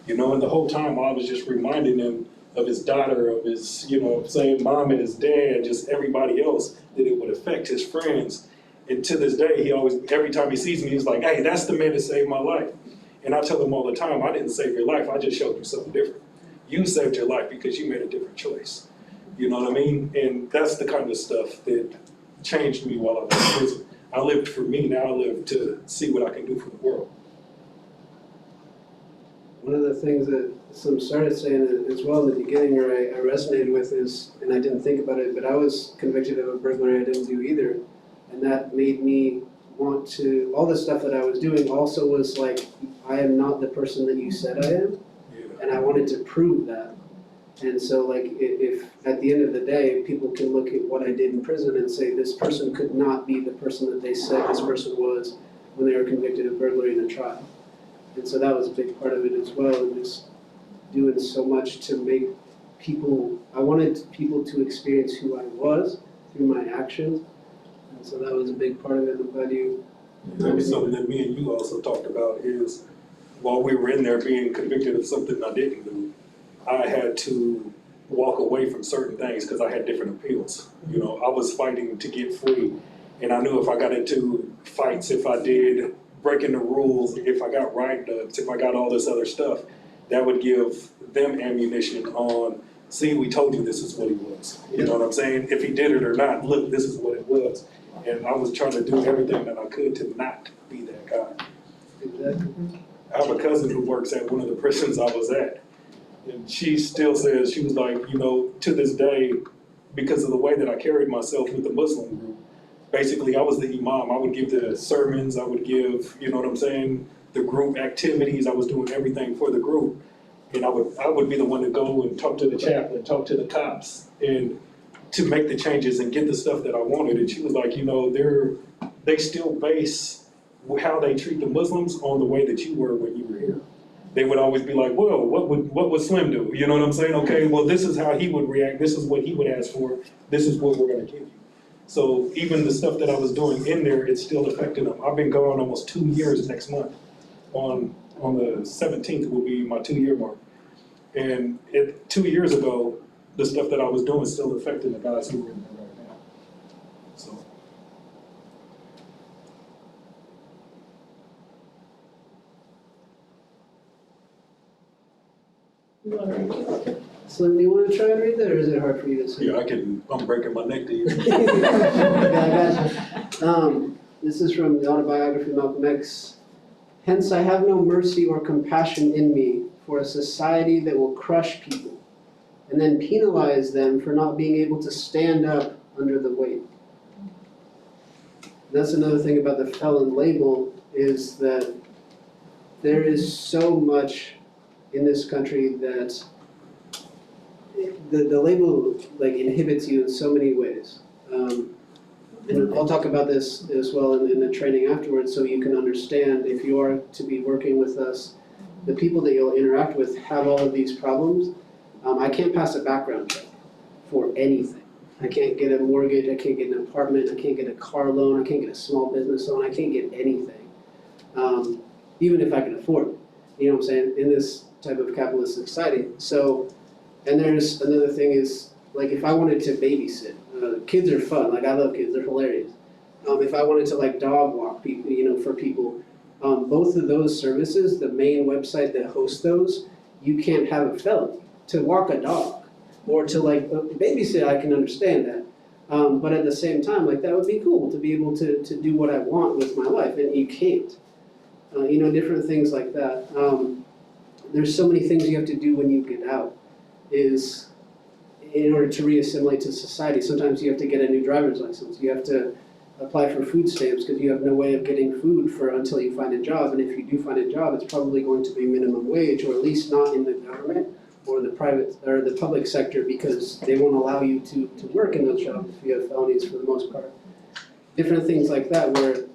S7: You know, and the whole time I was just reminding him of his daughter, of his, you know, saying mom and his dad, just everybody else, that it would affect his friends. And to this day, he always, every time he sees me, he's like, hey, that's the man that saved my life. And I tell him all the time, I didn't save your life, I just showed you something different. You saved your life because you made a different choice. You know what I mean? And that's the kind of stuff that changed me while I was in prison. I lived for me, now I live to see what I can do for the world.
S2: One of the things that some started saying as well in the beginning, or I resonated with is, and I didn't think about it, but I was convicted of a burglary I didn't do either. And that made me want to, all the stuff that I was doing also was like, I am not the person that you said I am.
S7: Yeah.
S2: And I wanted to prove that. And so like, if at the end of the day, people can look at what I did in prison and say, this person could not be the person that they said this person was when they were convicted of burglary in a trial. And so that was a big part of it as well, and just doing so much to make people, I wanted people to experience who I was through my actions. And so that was a big part of it. I'm glad you.
S7: That was something that me and you also talked about is, while we were in there being convicted of something I didn't do, I had to walk away from certain things because I had different appeals. You know, I was fighting to get free, and I knew if I got into fights, if I did breaking the rules, if I got write-ups, if I got all this other stuff, that would give them ammunition on, see, we told you this is what he was. You know what I'm saying? If he did it or not, look, this is what it was. And I was trying to do everything that I could to not be that guy.
S2: Exactly.
S7: I have a cousin who works at one of the prisons I was at. And she still says, she was like, you know, to this day, because of the way that I carried myself with the Muslim group, basically I was the imam. I would give the sermons, I would give, you know what I'm saying, the group activities, I was doing everything for the group. And I would be the one to go and talk to the chaplain, talk to the cops, and to make the changes and get the stuff that I wanted. And she was like, you know, they still base how they treat the Muslims on the way that you were when you were here. They would always be like, well, what would Slim do? You know what I'm saying? Okay, well, this is how he would react. This is what he would ask for. This is what we're gonna give you. So even the stuff that I was doing in there, it's still affecting them. I've been gone almost 2 years next month. On the 17th will be my 2-year mark. And 2 years ago, the stuff that I was doing is still affecting the guys who are in there right now. So.
S2: Slim, do you want to try and read that, or is it hard for you to say?
S7: Yeah, I'm breaking my neck to you.
S2: Yeah, I got you. This is from the autobiography of Malcolm X. Hence, I have no mercy or compassion in me for a society that will crush people and then penalize them for not being able to stand up under the weight. And that's another thing about the felon label, is that there is so much in this country that the label like inhibits you in so many ways. And I'll talk about this as well in the training afterwards, so you can understand, if you are to be working with us, the people that you'll interact with have all of these problems. I can't pass a background check for anything. I can't get a mortgage, I can't get an apartment, I can't get a car loan, I can't get a small business loan, I can't get anything. Even if I can afford it, you know what I'm saying, in this type of capitalist society. So, and there's another thing is, like if I wanted to babysit, kids are fun, like I love kids, they're hilarious. If I wanted to like dog walk people, you know, for people, both of those services, the main website that hosts those, you can't have a felony to walk a dog or to like babysit. I can understand that, but at the same time, like that would be cool to be able to do what I want with my life, and you can't. You know, different things like that. There's so many things you have to do when you get out, is in order to reassimilate to society. Sometimes you have to get a new driver's license. You have to apply for food stamps because you have no way of getting food until you find a job. And if you do find a job, it's probably going to be minimum wage, or at least not in the government or the private or the public sector, because they won't allow you to work in those jobs if you have felonies for the most part. different things like that where,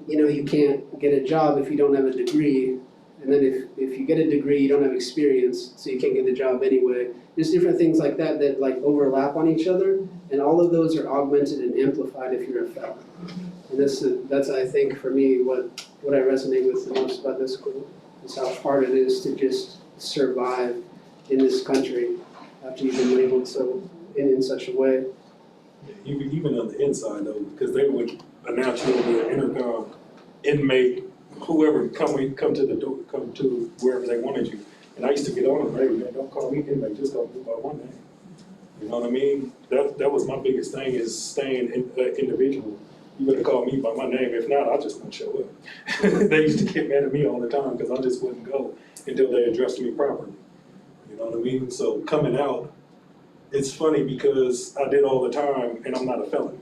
S2: you know, you can't get a job if you don't have a degree. And then if you get a degree, you don't have experience, so you can't get the job anyway. There's different things like that that like overlap on each other, and all of those are augmented and amplified if you're a felon. And that's I think for me what I resonate with the most about this school is how hard it is to just survive in this country after you've been labeled so in such a way.
S7: Even on the inside though, because they would announce you over the intercom, inmate, whoever, come to the door, come to wherever they wanted you. And I used to get on them, hey man, don't call me inmate, just call me by one name. You know what I mean? That was my biggest thing, is staying individual. You better call me by my name, if not, I just won't show up. They used to get mad at me all the time because I just wouldn't go until they addressed me properly. You know what I mean? So coming out, it's funny because I did all the time and I'm not a felon.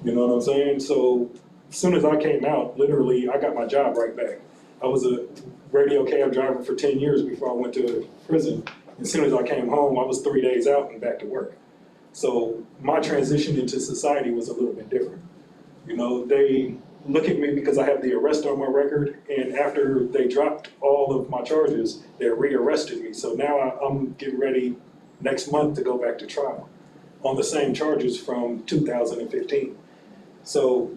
S7: You know what I'm saying? So as soon as I came out, literally, I got my job right back. I was a radio cab driver for 10 years before I went to prison. As soon as I came home, I was 3 days out and back to work. So my transition into society was a little bit different. You know, they look at me because I have the arrest on my record, and after they dropped all of my charges, they rearrested me. So now I'm getting ready next month to go back to trial on the same charges from 2015. So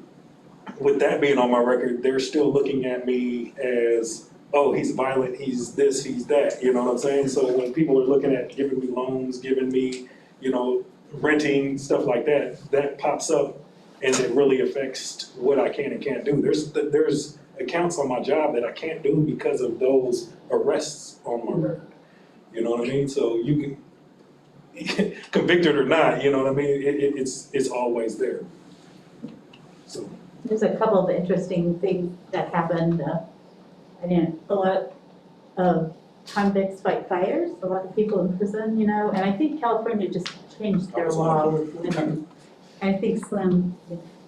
S7: with that being on my record, they're still looking at me as, oh, he's violent, he's this, he's that, you know what I'm saying? So when people are looking at giving me loans, giving me, you know, renting, stuff like that, that pops up and it really affects what I can and can't do. There's accounts on my job that I can't do because of those arrests on my record. You know what I mean? So you can, convicted or not, you know what I mean? It's always there. So.
S3: There's a couple of interesting things that happened. A lot of convicts fight fires, a lot of people in prison, you know, and I think California just changed their law with women. I think Slim,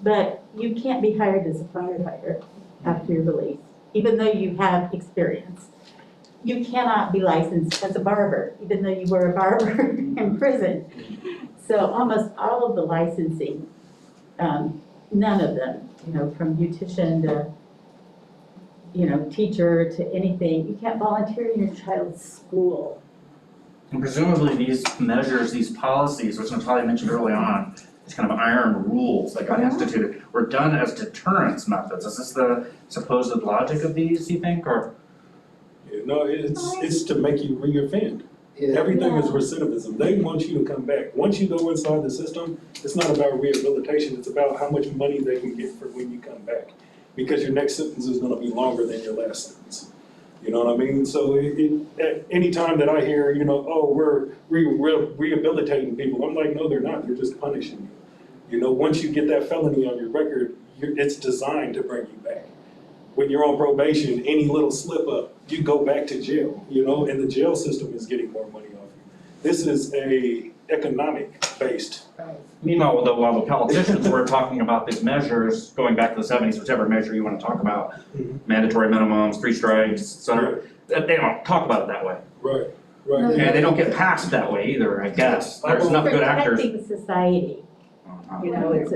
S3: but you can't be hired as a firefighter after you're released, even though you have experience. You cannot be licensed as a barber, even though you were a barber in prison. So almost all of the licensing, none of them, you know, from beautician to, you know, teacher to anything, you can't volunteer in your child's school.
S6: And presumably these measures, these policies, which Natalia mentioned early on, these kind of iron rules that got instituted, were done as deterrence methods. Is this the supposed logic of these, you think, or?
S7: Yeah, no, it's to make you re-offend.
S2: Yeah.
S7: Everything is recidivism. They want you to come back. Once you go inside the system, it's not about rehabilitation, it's about how much money they can get for when you come back. Because your next sentence is gonna be longer than your last sentence. You know what I mean? So at any time that I hear, you know, oh, we're rehabilitating people, I'm like, no, they're not, they're just punishing you. You know, once you get that felony on your record, it's designed to bring you back. When you're on probation, any little slip up, you go back to jail, you know, and the jail system is getting more money off you. This is a economic-based.
S6: Meanwhile, while the politicians were talking about these measures, going back to the 70s, whichever measure you want to talk about, mandatory minimums, 3 strikes, et cetera, they don't talk about it that way.
S7: Right, right.
S6: And they don't get passed that way either, I guess. There's enough good actors.
S3: Protecting society, you know, it's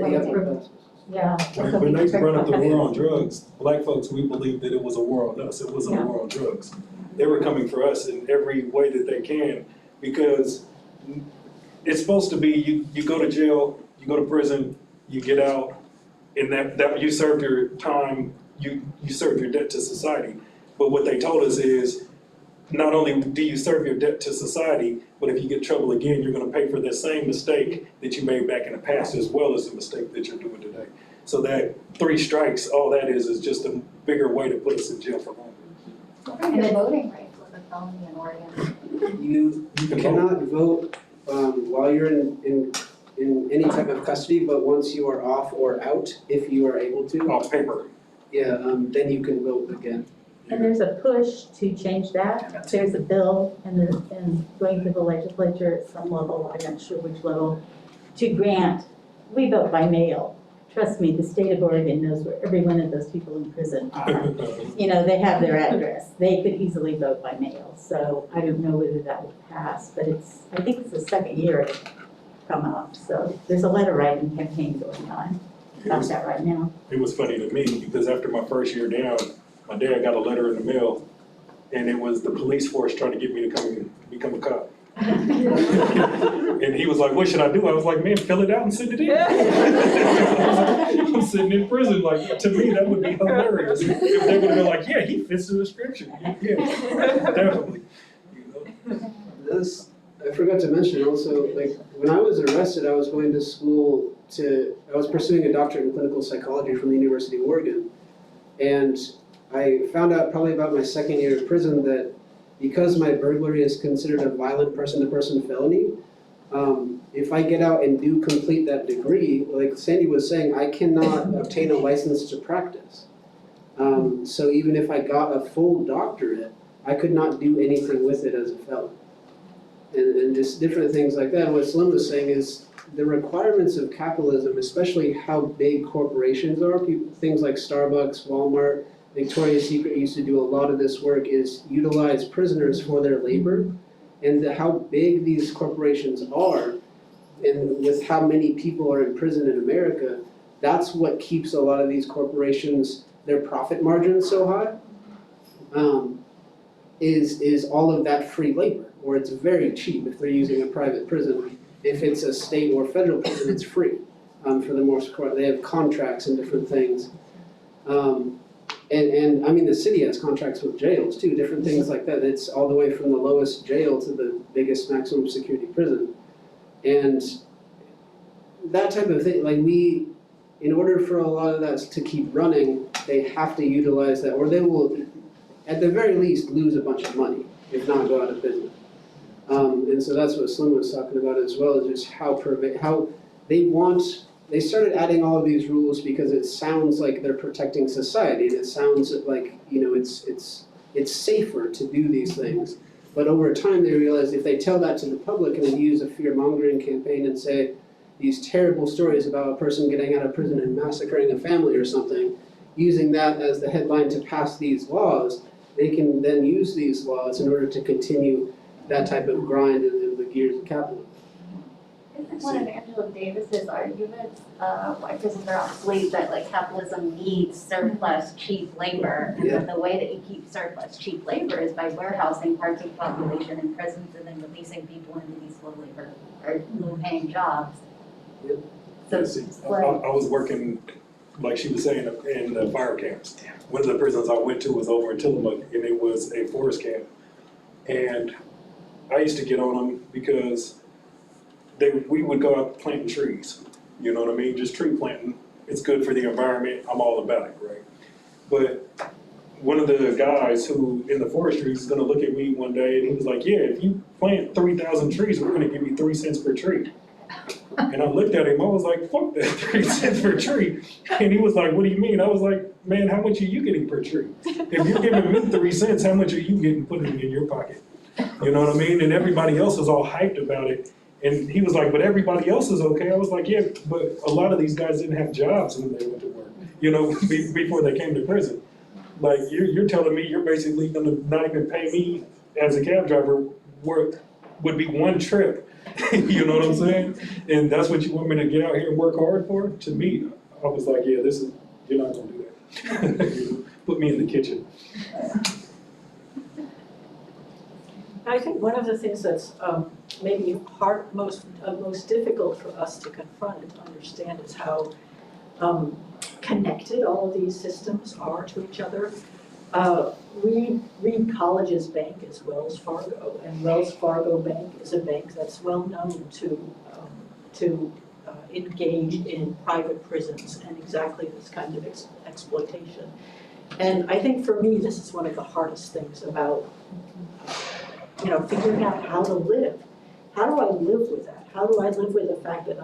S3: yeah.
S7: When they brought up the war on drugs, black folks, we believed that it was a war on us, it wasn't a war on drugs. They were coming for us in every way that they can, because it's supposed to be, you go to jail, you go to prison, you get out, and that you served your time, you served your debt to society. But what they told us is, not only do you serve your debt to society, but if you get in trouble again, you're gonna pay for the same mistake that you made back in the past, as well as the mistake that you're doing today. So that 3 strikes, all that is just a bigger way to put us in jail for longer.
S5: What are your voting rights with a felony in Oregon?
S2: You cannot vote while you're in any type of custody, but once you are off or out, if you are able to,
S7: Off paper.
S2: yeah, then you can vote again.
S3: And there's a push to change that. There's a bill and going through the legislature at some level, I'm not sure which level, to grant, we vote by mail. Trust me, the state of Oregon knows where every one of those people in prison are. You know, they have their address. They could easily vote by mail. So I don't know whether that will pass, but I think it's the second year it's come up. So there's a letter writing campaign going on. about that right now.
S7: It was funny to me because after my first year down, my dad got a letter in the mail and it was the police force trying to get me to come and become a cop. And he was like, what should I do? I was like, man, fill it out and send it in. I'm sitting in prison, like, to me, that would be hilarious. If they would have been like, yeah, he fits the description. Yeah, definitely. You know?
S2: I forgot to mention also, like, when I was arrested, I was going to school I was pursuing a doctorate in clinical psychology from the University of Oregon. And I found out probably about my second year in prison that because my burglary is considered a violent person-to-person felony, if I get out and do complete that degree, like Sandy was saying, I cannot obtain a license to practice. So even if I got a full doctorate, I could not do anything with it as a felon. And just different things like that. And what Slim was saying is the requirements of capitalism, especially how big corporations are, things like Starbucks, Walmart, Victoria's Secret used to do a lot of this work, is utilize prisoners for their labor. And how big these corporations are, and with how many people are in prison in America, that's what keeps a lot of these corporations, their profit margins so high, is all of that free labor, or it's very cheap if they're using a private prison. If it's a state or federal prison, it's free for the most part. They have contracts and different things. And I mean, the city has contracts with jails too, different things like that. It's all the way from the lowest jail to the biggest maximum security prison. And that type of thing, like in order for a lot of that to keep running, they have to utilize that, or they will, at the very least, lose a bunch of money, if not go out of business. And so that's what Slim was talking about as well, is just how they started adding all of these rules because it sounds like they're protecting society, and it sounds like, you know, it's safer to do these things. But over time they realized if they tell that to the public and then use a fear-mongering campaign and say these terrible stories about a person getting out of prison and massacring a family or something, using that as the headline to pass these laws, they can then use these laws in order to continue that type of grind in the gears of capitalism.
S5: Isn't one of Angela Davis's arguments, why prisons are obsolete, that like capitalism needs surplus cheap labor, and that the way that you keep surplus cheap labor is by warehousing parts of the population in prisons and then releasing people into these low labor or low paying jobs.
S2: Yep.
S5: So
S7: See,
S5: it's
S7: I
S5: like,
S7: was working, like she was saying, in the fire camps. One of the prisons I went to was over in Tillamook, and it was a forest camp. And I used to get on them because we would go out planting trees, you know what I mean? Just tree planting. It's good for the environment. I'm all about it, right? But one of the guys who in the forestry is gonna look at me one day and he was like, yeah, if you plant 3,000 trees, we're gonna give you 3 cents per tree. And I looked at him, I was like, fuck that, 3 cents per tree. And he was like, what do you mean? I was like, man, how much are you getting per tree? If you're giving me 3 cents, how much are you getting putting in your pocket? You know what I mean? And everybody else is all hyped about it. And he was like, but everybody else is okay. I was like, yeah, but a lot of these guys didn't have jobs when they went to work, you know, before they came to prison. Like, you're telling me you're basically gonna not even pay me as a cab driver would be one trip. You know what I'm saying? And that's what you want me to get out here and work hard for? To me, I was like, yeah, you're not gonna do that. You know, put me in the kitchen.
S1: I think one of the things that's maybe most difficult for us to confront and to understand is how connected all of these systems are to each other. Reed College's bank is Wells Fargo, and Wells Fargo Bank is a bank that's well known to engage in private prisons and exactly this kind of exploitation. And I think for me, this is one of the hardest things about figuring out how to live. How do I live with that? How do I live with the fact that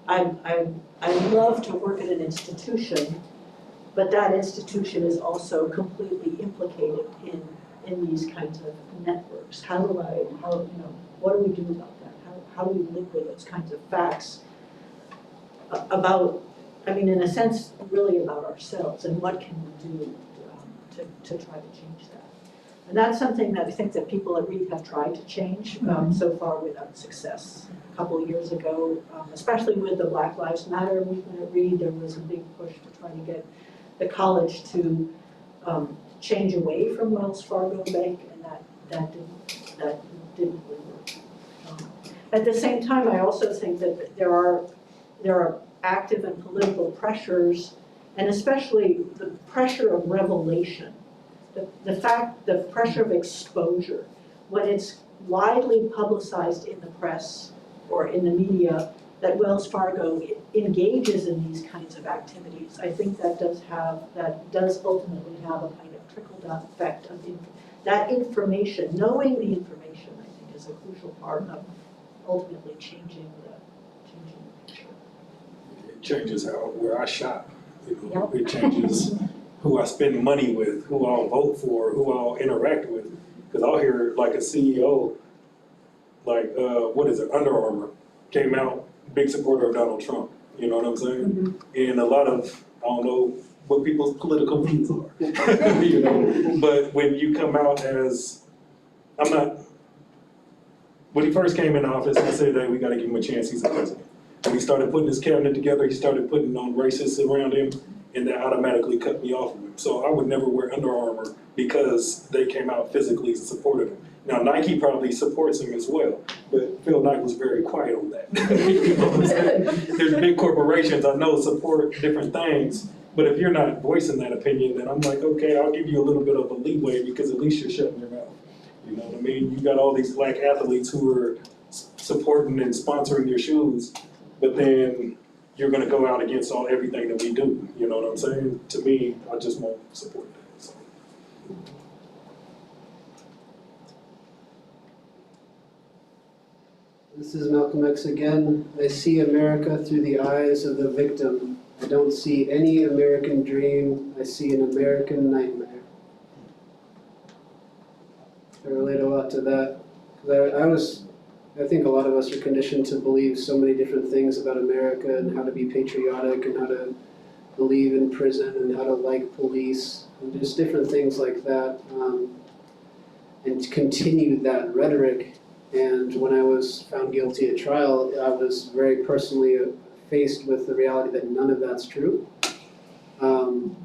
S1: I love to work at an institution, but that institution is also completely implicated in these kinds of networks? What do we do about that? How do we live with those kinds of facts in a sense, really about ourselves, and what can we do to try to change that? And that's something that I think that people at Reed have tried to change, so far without success. A couple of years ago, especially with the Black Lives Matter movement at Reed, there was a big push to try to get the college to change away from Wells Fargo Bank, and that didn't really work. At the same time, I also think that there are active and political pressures, and especially the pressure of revelation. The pressure of exposure, when it's widely publicized in the press or in the media that Wells Fargo engages in these kinds of activities, I think that does ultimately have a kind of trickle-down effect of that information. Knowing the information, I think, is a crucial part of ultimately changing the picture.
S7: It changes where I shop, it changes who I spend money with, who I'll vote for, who I'll interact with. Because I'll hear like a CEO, like, what is it, Under Armour, came out, big supporter of Donald Trump, you know what I'm saying? And a lot of, I don't know what people's political views are, you know? But when you come out as, when he first came in office, I said that we gotta give him a chance, he's a president. When he started putting his cabinet together, he started putting on racists around him, and that automatically cut me off of him. So I would never wear Under Armour because they came out physically and supported him. Now Nike probably supports him as well, but Phil Knight was very quiet on that. You know what I'm saying? There's big corporations I know support different things, but if you're not voicing that opinion, then I'm like, okay, I'll give you a little bit of a leeway because at least you're shutting your mouth. You know what I mean? You got all these black athletes who are supporting and sponsoring your shoes, but then you're gonna go out against everything that we do, you know what I'm saying? To me, I just won't support that, so.
S2: This is Malcolm X again. I see America through the eyes of the victim. I don't see any American dream. I see an American nightmare. I relate a lot to that. I think a lot of us are conditioned to believe so many different things about America and how to be patriotic and how to believe in prison and how to like police and just different things like that. And to continue that rhetoric. And when I was found guilty at trial, I was very personally faced with the reality that none of that's true. And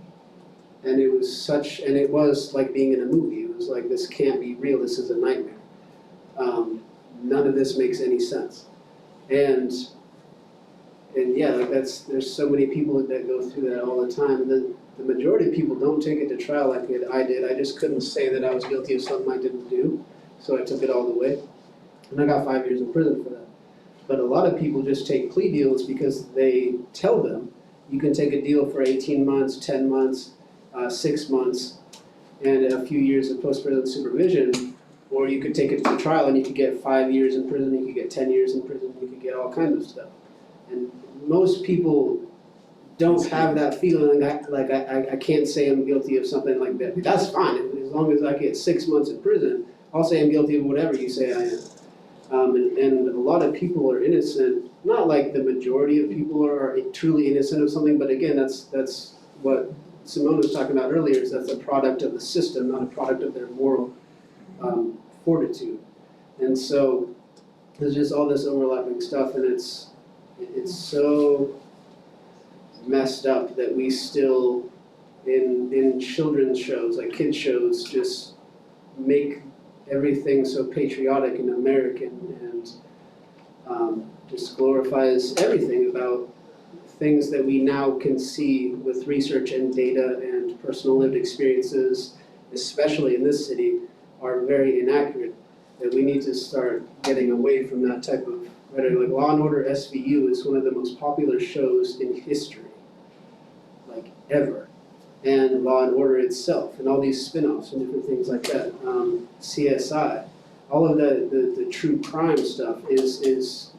S2: it was like being in a movie. It was like, this can't be real, this is a nightmare. None of this makes any sense. And yeah, like there's so many people that go through that all the time. The majority of people don't take it to trial like I did. I just couldn't say that I was guilty of something I didn't do, so I took it all the way. And I got 5 years in prison for that. But a lot of people just take plea deals because they tell them, you can take a deal for 18 months, 10 months, 6 months, and a few years of post-prison supervision, or you could take it to trial and you could get 5 years in prison, you could get 10 years in prison, you could get all kinds of stuff. And most people don't have that feeling like I can't say I'm guilty of something like that. That's fine, as long as I get 6 months in prison, I'll say I'm guilty of whatever you say I am. And a lot of people are innocent, not like the majority of people are truly innocent of something, but again, that's what Simone was talking about earlier, is that's a product of the system, not a product of their moral fortitude. And so there's just all this overlapping stuff, and it's so messed up that we still, in children's shows, like kids shows, just make everything so patriotic and American, and just glorifies everything about things that we now can see with research and data and personal lived experiences, especially in this city, are very inaccurate. That we need to start getting away from that type of rhetoric. Like Law and Order SVU is one of the most popular shows in history, like ever. And Law and Order itself, and all these spin-offs and different things like that. CSI, all of the true crime stuff is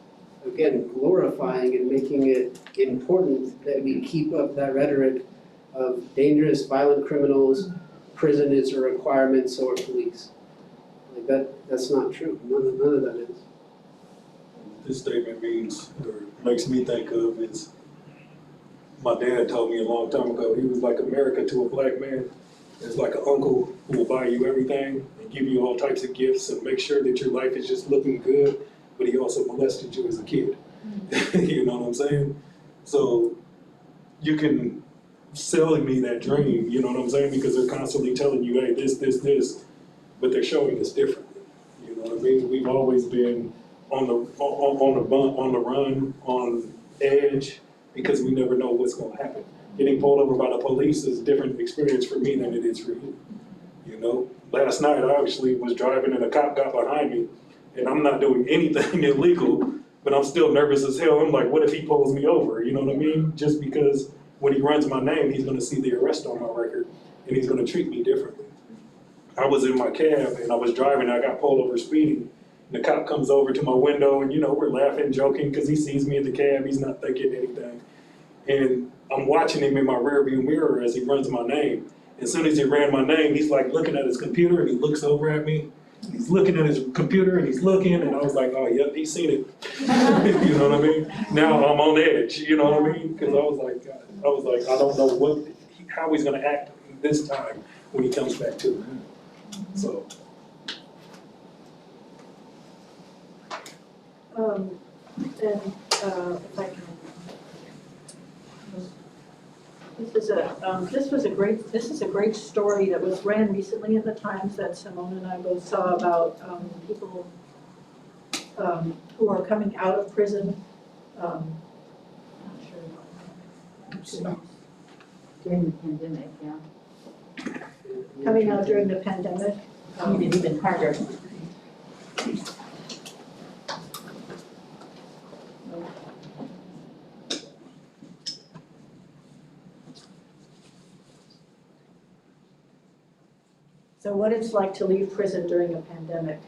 S2: again glorifying and making it important that we keep up that rhetoric of dangerous, violent criminals, prison is a requirement, so are police. Like that's not true. None of that is.
S7: This statement means, or makes me think of, is my dad told me a long time ago, he was like America to a black man. There's like an uncle who will buy you everything and give you all types of gifts and make sure that your life is just looking good, but he also molested you as a kid. You know what I'm saying? So you can sell me that dream, you know what I'm saying? Because they're constantly telling you, hey, this, but they're showing us differently. You know what I mean? We've always been on the run, on edge, because we never know what's gonna happen. Getting pulled over by the police is a different experience for me than it is for you. You know, last night I actually was driving and a cop got behind me, and I'm not doing anything illegal, but I'm still nervous as hell. I'm like, what if he pulls me over? You know what I mean? Just because when he runs my name, he's gonna see the arrest on my record, and he's gonna treat me differently. I was in my cab and I was driving, and I got pulled over speeding. And the cop comes over to my window and, you know, we're laughing, joking, because he sees me in the cab, he's not thinking anything. And I'm watching him in my rearview mirror as he runs my name. As soon as he ran my name, he's like looking at his computer and he looks over at me. He's looking at his computer and he's looking, and I was like, oh, yep, he's seen it. You know what I mean? Now I'm on edge, you know what I mean? Because I was like, I don't know how he's gonna act this time when he comes back to me. So.
S1: If I can. This is a great story that was ran recently in the Times that Simone and I both saw about people who are coming out of prison. Not sure.
S3: During the pandemic, yeah.
S1: Coming out during the pandemic.
S3: Made it even harder.
S1: So what it's like to leave prison during a pandemic.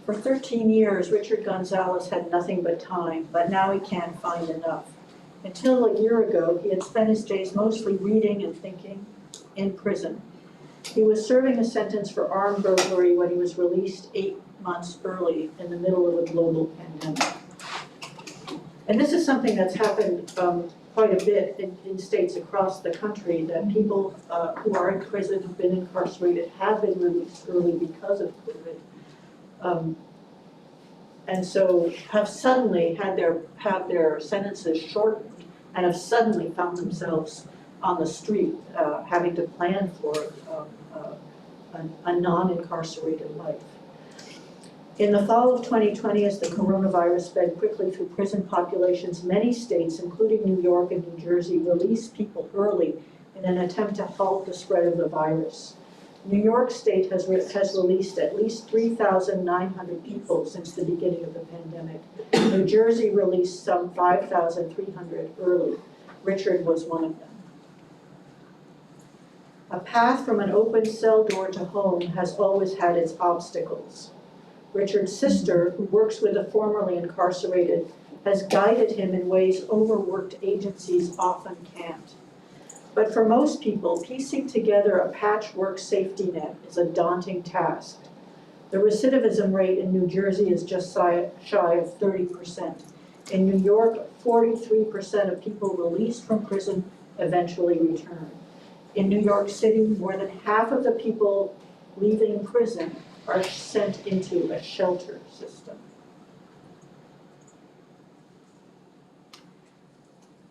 S1: For 13 years, Richard Gonzalez had nothing but time, but now he can't find enough. Until a year ago, he had spent his days mostly reading and thinking in prison. He was serving a sentence for armed burglary when he was released 8 months early in the middle of a global pandemic. And this is something that's happened quite a bit in states across the country, that people who are in prison, have been incarcerated, have been released early because of COVID. And so have suddenly had their sentences shortened and have suddenly found themselves on the street having to plan for a non-incarcerated life. In the fall of 2020, as the coronavirus sped quickly through prison populations, many states, including New York and New Jersey, released people early in an attempt to halt the spread of the virus. New York State has released at least 3,900 people since the beginning of the pandemic. New Jersey released some 5,300 early. Richard was one of them. A path from an open cell door to home has always had its obstacles. Richard's sister, who works with the formerly incarcerated, has guided him in ways overworked agencies often can't. But for most people, piecing together a patchwork safety net is a daunting task. The recidivism rate in New Jersey is just shy of 30%. In New York, 43% of people released from prison eventually return. In New York City, more than half of the people leaving prison are sent into a shelter system.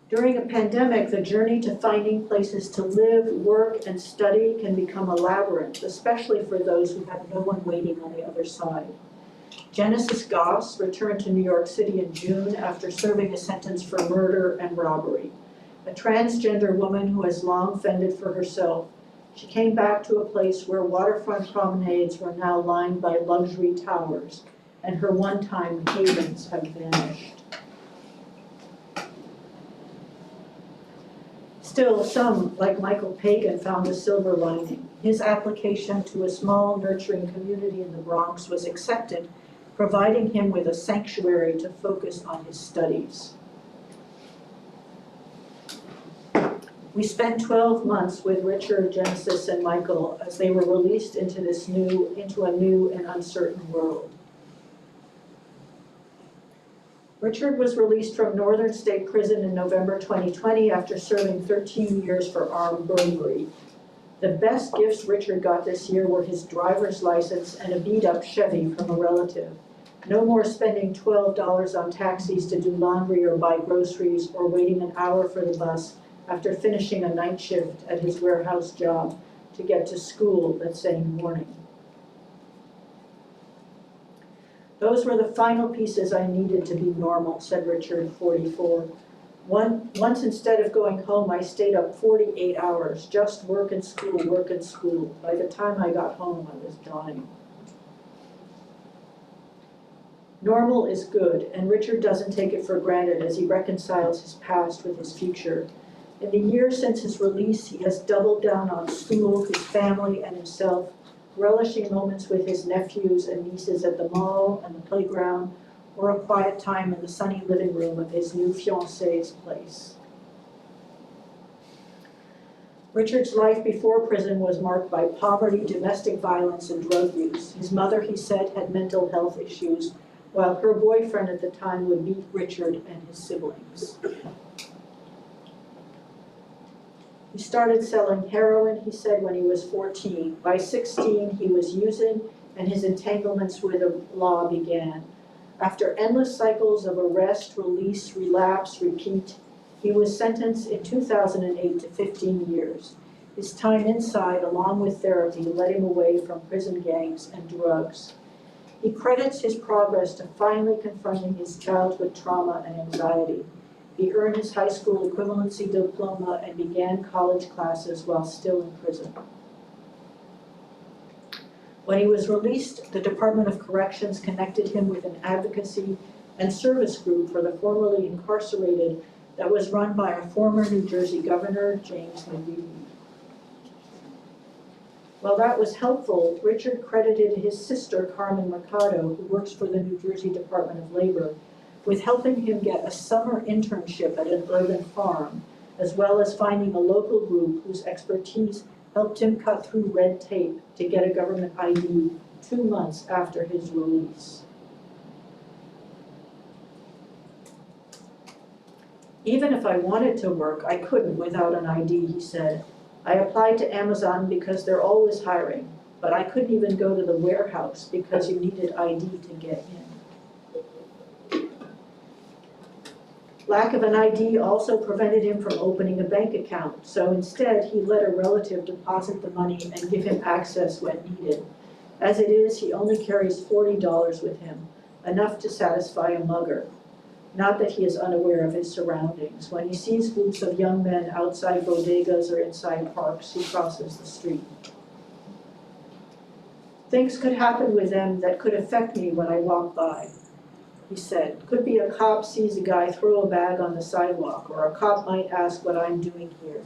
S1: During a pandemic, the journey to finding places to live, work, and study can become a labyrinth, especially for those who have no one waiting on the other side. Genesis Goss returned to New York City in June after serving a sentence for murder and robbery. A transgender woman who has long fended for herself, she came back to a place where waterfront promenades were now lined by luxury towers, and her one-time havens have vanished. Still, some, like Michael Pagan, found a silver lining. His application to a small, nurturing community in the Bronx was accepted, providing him with a sanctuary to focus on his studies. We spent 12 months with Richard, Genesis, and Michael as they were released into a new and uncertain world. Richard was released from Northern State Prison in November 2020 after serving 13 years for armed burglary. The best gifts Richard got this year were his driver's license and a beat-up Chevy from a relative. No more spending $12 on taxis to do laundry or buy groceries or waiting an hour for the bus after finishing a night shift at his warehouse job to get to school that same morning. Those were the final pieces I needed to be normal, said Richard, 44. Once instead of going home, I stayed up 48 hours, just work and school, work and school. By the time I got home, I was dying. Normal is good, and Richard doesn't take it for granted as he reconciles his past with his future. In the years since his release, he has doubled down on school, his family, and himself, relishing moments with his nephews and nieces at the mall and the playground, or a quiet time in the sunny living room of his new fiancée's place. Richard's life before prison was marked by poverty, domestic violence, and drug use. His mother, he said, had mental health issues, while her boyfriend at the time would beat Richard and his siblings. He started selling heroin, he said, when he was 14. By 16, he was using, and his entanglements with the law began. After endless cycles of arrest, release, relapse, repeat, he was sentenced in 2008 to 15 years. His time inside, along with therapy, led him away from prison gangs and drugs. He credits his progress to finally confronting his childhood trauma and anxiety. He earned his high school equivalency diploma and began college classes while still in prison. When he was released, the Department of Corrections connected him with an advocacy and service group for the formerly incarcerated that was run by a former New Jersey governor, James McGreevey. While that was helpful, Richard credited his sister, Carmen Mercado, who works for the New Jersey Department of Labor, with helping him get a summer internship at an urban farm, as well as finding a local group whose expertise helped him cut through red tape to get a government ID 2 months after his release. Even if I wanted to work, I couldn't without an ID, he said. I applied to Amazon because they're always hiring, but I couldn't even go to the warehouse because you needed ID to get in. Lack of an ID also prevented him from opening a bank account, so instead he let a relative deposit the money and give him access when needed. As it is, he only carries $40 with him, enough to satisfy a mugger. Not that he is unaware of his surroundings. When he sees groups of young men outside bodegas or inside parks, he crosses the street. Things could happen with them that could affect me when I walk by, he said. Could be a cop sees a guy throw a bag on the sidewalk, or a cop might ask what I'm doing here.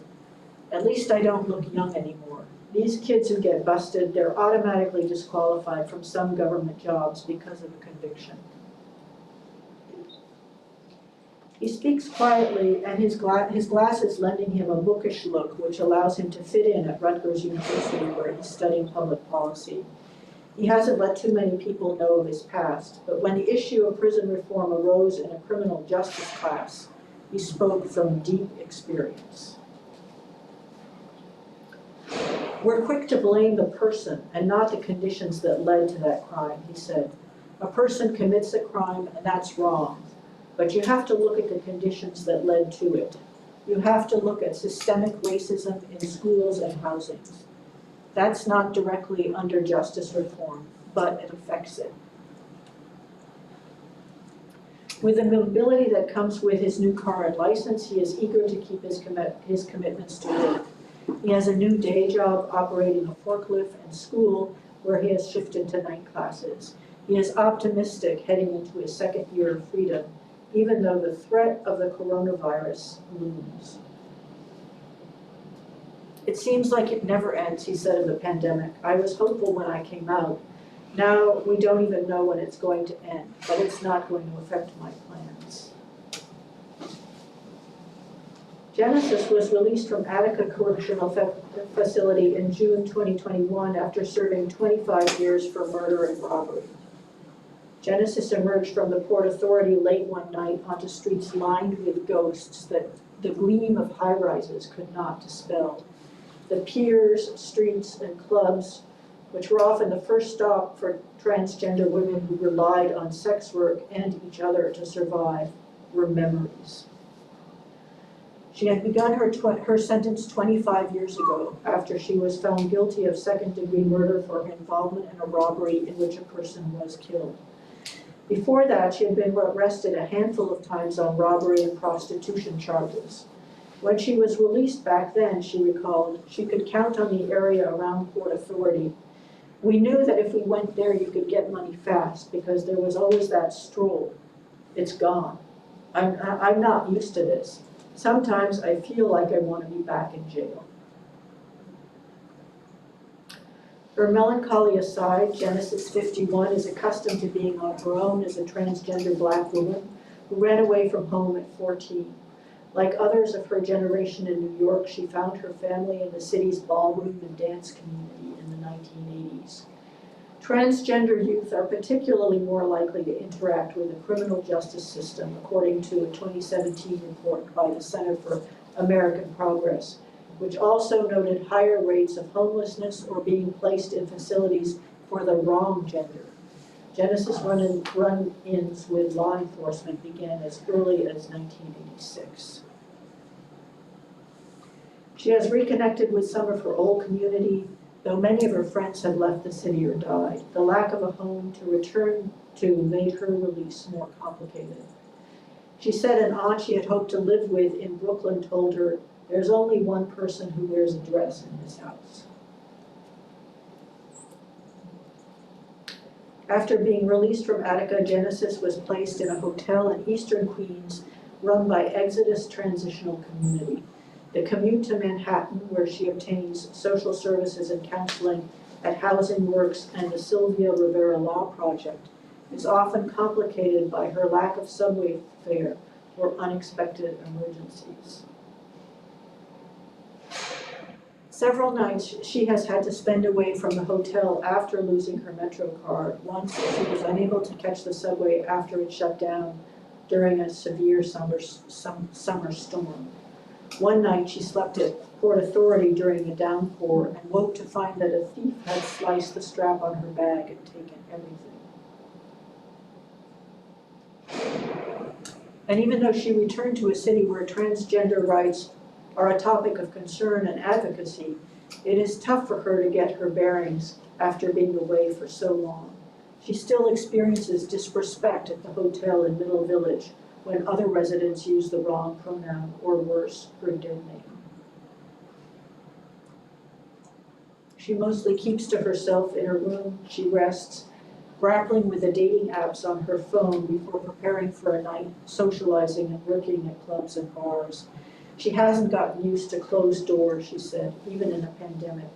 S1: At least I don't look young anymore. These kids who get busted, they're automatically disqualified from some government jobs because of a conviction. He speaks quietly, and his glasses lending him a bookish look, which allows him to fit in at Rutgers University, where he's studying public policy. He hasn't let too many people know of his past, but when the issue of prison reform arose in a criminal justice class, he spoke from deep experience. We're quick to blame the person and not the conditions that led to that crime, he said. A person commits a crime, and that's wrong. But you have to look at the conditions that led to it. You have to look at systemic racism in schools and housing. That's not directly under justice reform, but it affects it. With the mobility that comes with his new car and license, he is eager to keep his commitments to work. He has a new day job operating a forklift and school where he has shifted to night classes. He is optimistic heading into his second year of freedom, even though the threat of the coronavirus looms. It seems like it never ends, he said of the pandemic. I was hopeful when I came out. Now we don't even know when it's going to end, but it's not going to affect my plans. Genesis was released from Attica Correctional Facility in June 2021 after serving 25 years for murder and robbery. Genesis emerged from the Port Authority late one night onto streets lined with ghosts that the gleam of high-rises could not dispel. The piers, streets, and clubs, which were often the first stop for transgender women who relied on sex work and each other to survive, were memories. She had begun her sentence 25 years ago after she was found guilty of second-degree murder for her involvement in a robbery in which a person was killed. Before that, she had been arrested a handful of times on robbery and prostitution charges. When she was released back then, she recalled, she could count on the area around Port Authority. We knew that if we went there, you could get money fast because there was always that stroll. It's gone. I'm not used to this. Sometimes I feel like I want to be back in jail. Her melancholy aside, Genesis 51 is accustomed to being on her own as a transgender Black woman who ran away from home at 14. Like others of her generation in New York, she found her family in the city's ballroom and dance community in the 1980s. Transgender youth are particularly more likely to interact with the criminal justice system, according to a 2017 report by the Center for American Progress, which also noted higher rates of homelessness or being placed in facilities for the wrong gender. Genesis run-ins with law enforcement began as early as 1986. She has reconnected with some of her old community, though many of her friends had left the city or died. The lack of a home to return to made her release more complicated. She said an aunt she had hoped to live with in Brooklyn told her, "There's only one person who wears a dress in this house." After being released from Attica, Genesis was placed in a hotel in eastern Queens run by Exodus Transitional Community. The commute to Manhattan, where she obtains social services and counseling at Housing Works and the Sylvia Rivera Law Project, is often complicated by her lack of subway fare or unexpected emergencies. Several nights she has had to spend away from the hotel after losing her Metro card. Once she was unable to catch the subway after it shut down during a severe summer storm. One night she slept at Port Authority during a downpour and woke to find that a thief had sliced the strap on her bag and taken everything. And even though she returned to a city where transgender rights are a topic of concern and advocacy, it is tough for her to get her bearings after being away for so long. She still experiences disrespect at the hotel in Middle Village when other residents use the wrong pronoun or worse, her dead name. She mostly keeps to herself in her room. She rests, grappling with the dating apps on her phone before preparing for a night socializing and working at clubs and bars. She hasn't gotten used to closed doors, she said, even in a pandemic.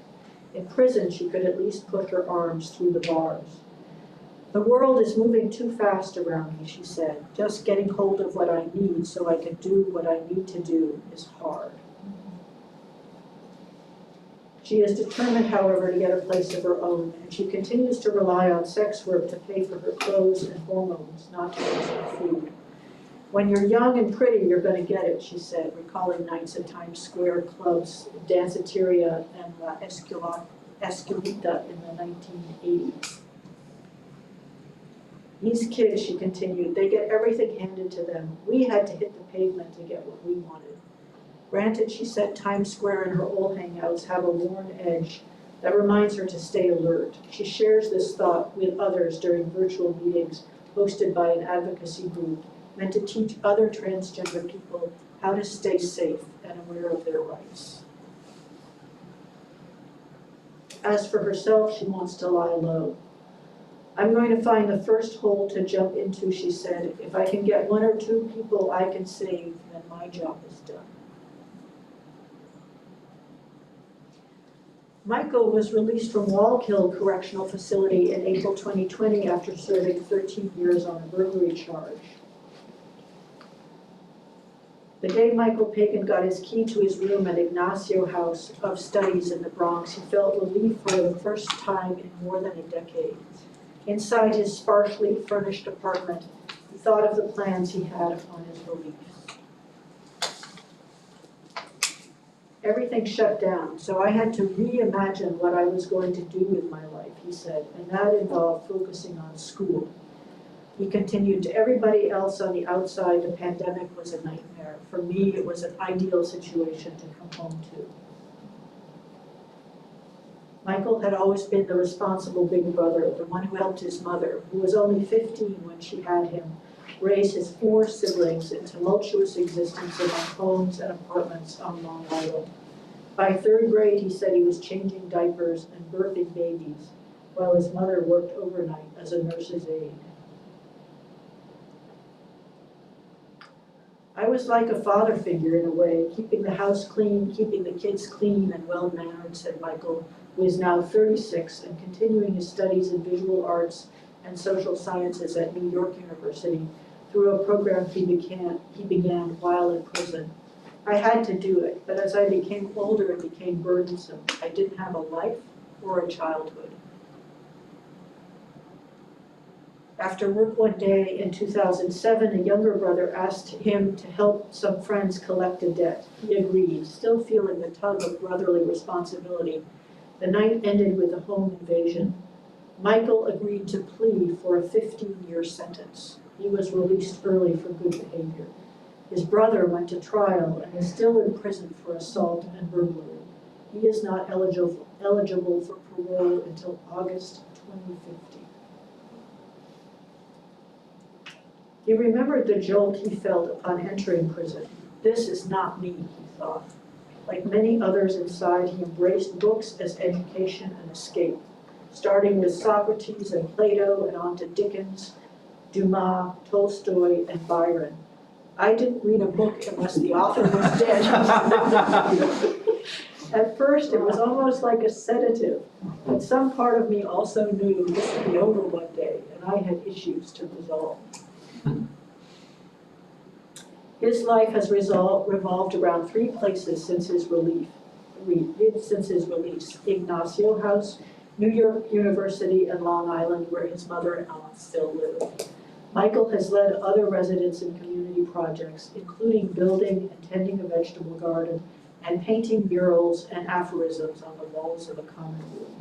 S1: In prison, she could at least put her arms through the bars. The world is moving too fast around me, she said. Just getting hold of what I need so I can do what I need to do is hard. She is determined, however, to get a place of her own, and she continues to rely on sex work to pay for her clothes and hormones, not to use her food. When you're young and pretty, you're going to get it, she said, recalling nights at Times Square clubs, Danceteria, and La Esquilita in the 1980s. These kids, she continued, they get everything handed to them. We had to hit the pavement to get what we wanted. Granted, she said, Times Square and her old hangouts have a worn edge that reminds her to stay alert. She shares this thought with others during virtual meetings hosted by an advocacy group meant to teach other transgender people how to stay safe and aware of their rights. As for herself, she wants to lie low. I'm going to find the first hole to jump into, she said. If I can get one or two people I can save, then my job is done. Michael was released from Wallkill Correctional Facility in April 2020 after serving 13 years on a burglary charge. The day Michael Pagan got his key to his room at Ignacio House of Studies in the Bronx, he felt relief for the first time in more than a decade. Inside his sparsely furnished apartment, he thought of the plans he had upon his release. Everything shut down, so I had to reimagine what I was going to do with my life, he said, and that involved focusing on school. He continued, to everybody else on the outside, the pandemic was a nightmare. For me, it was an ideal situation to come home to. Michael had always been the responsible big brother, the one who helped his mother, who was only 15 when she had him, raise his 4 siblings in tumultuous existence among homes and apartments on Long Island. By 3rd grade, he said he was changing diapers and birthing babies, while his mother worked overnight as a nurse's aide. I was like a father figure in a way, keeping the house clean, keeping the kids clean and well-mannered, said Michael, who is now 36 and continuing his studies in visual arts and social sciences at New York University through a program he began while in prison. I had to do it, but as I became older, it became burdensome. I didn't have a life or a childhood. After work one day in 2007, a younger brother asked him to help some friends collect a debt. He agreed, still feeling the tug of brotherly responsibility. The night ended with a home invasion. Michael agreed to plea for a 15-year sentence. He was released early for good behavior. His brother went to trial and is still in prison for assault and burglary. He is not eligible for parole until August 2050. He remembered the jolt he felt upon entering prison. This is not me, he thought. Like many others inside, he embraced books as education and escape, starting with Socrates and Plato and on to Dickens, Dumas, Tolstoy, and Byron. I didn't read a book unless the author was dead. At first, it was almost like a sedative, but some part of me also knew this would be over one day, and I had issues to resolve. His life has revolved around 3 places since his release. Ignacio House, New York University, and Long Island, where his mother and aunt still live. Michael has led other residents in community projects, including building and tending a vegetable garden and painting murals and aphorisms on the walls of a common room.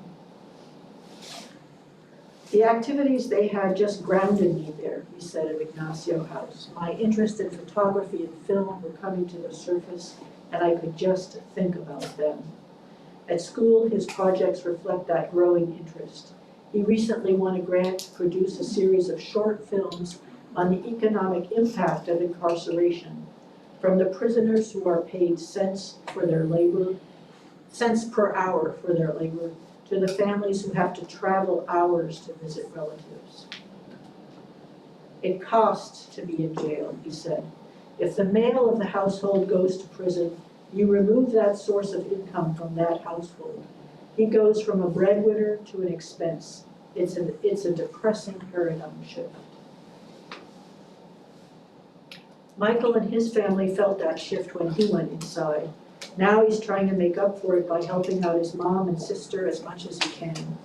S1: The activities they had just grounded me there, he said of Ignacio House. My interest in photography and film were coming to the surface, and I could just think about them. At school, his projects reflect that growing interest. He recently won a grant to produce a series of short films on the economic impact of incarceration, from the prisoners who are paid cents per hour for their labor, to the families who have to travel hours to visit relatives. It costs to be in jail, he said. If the male of the household goes to prison, you remove that source of income from that household. He goes from a breadwinner to an expense. It's a depressing paradigm shift. Michael and his family felt that shift when he went inside. Now he's trying to make up for it by helping out his mom and sister as much as he can.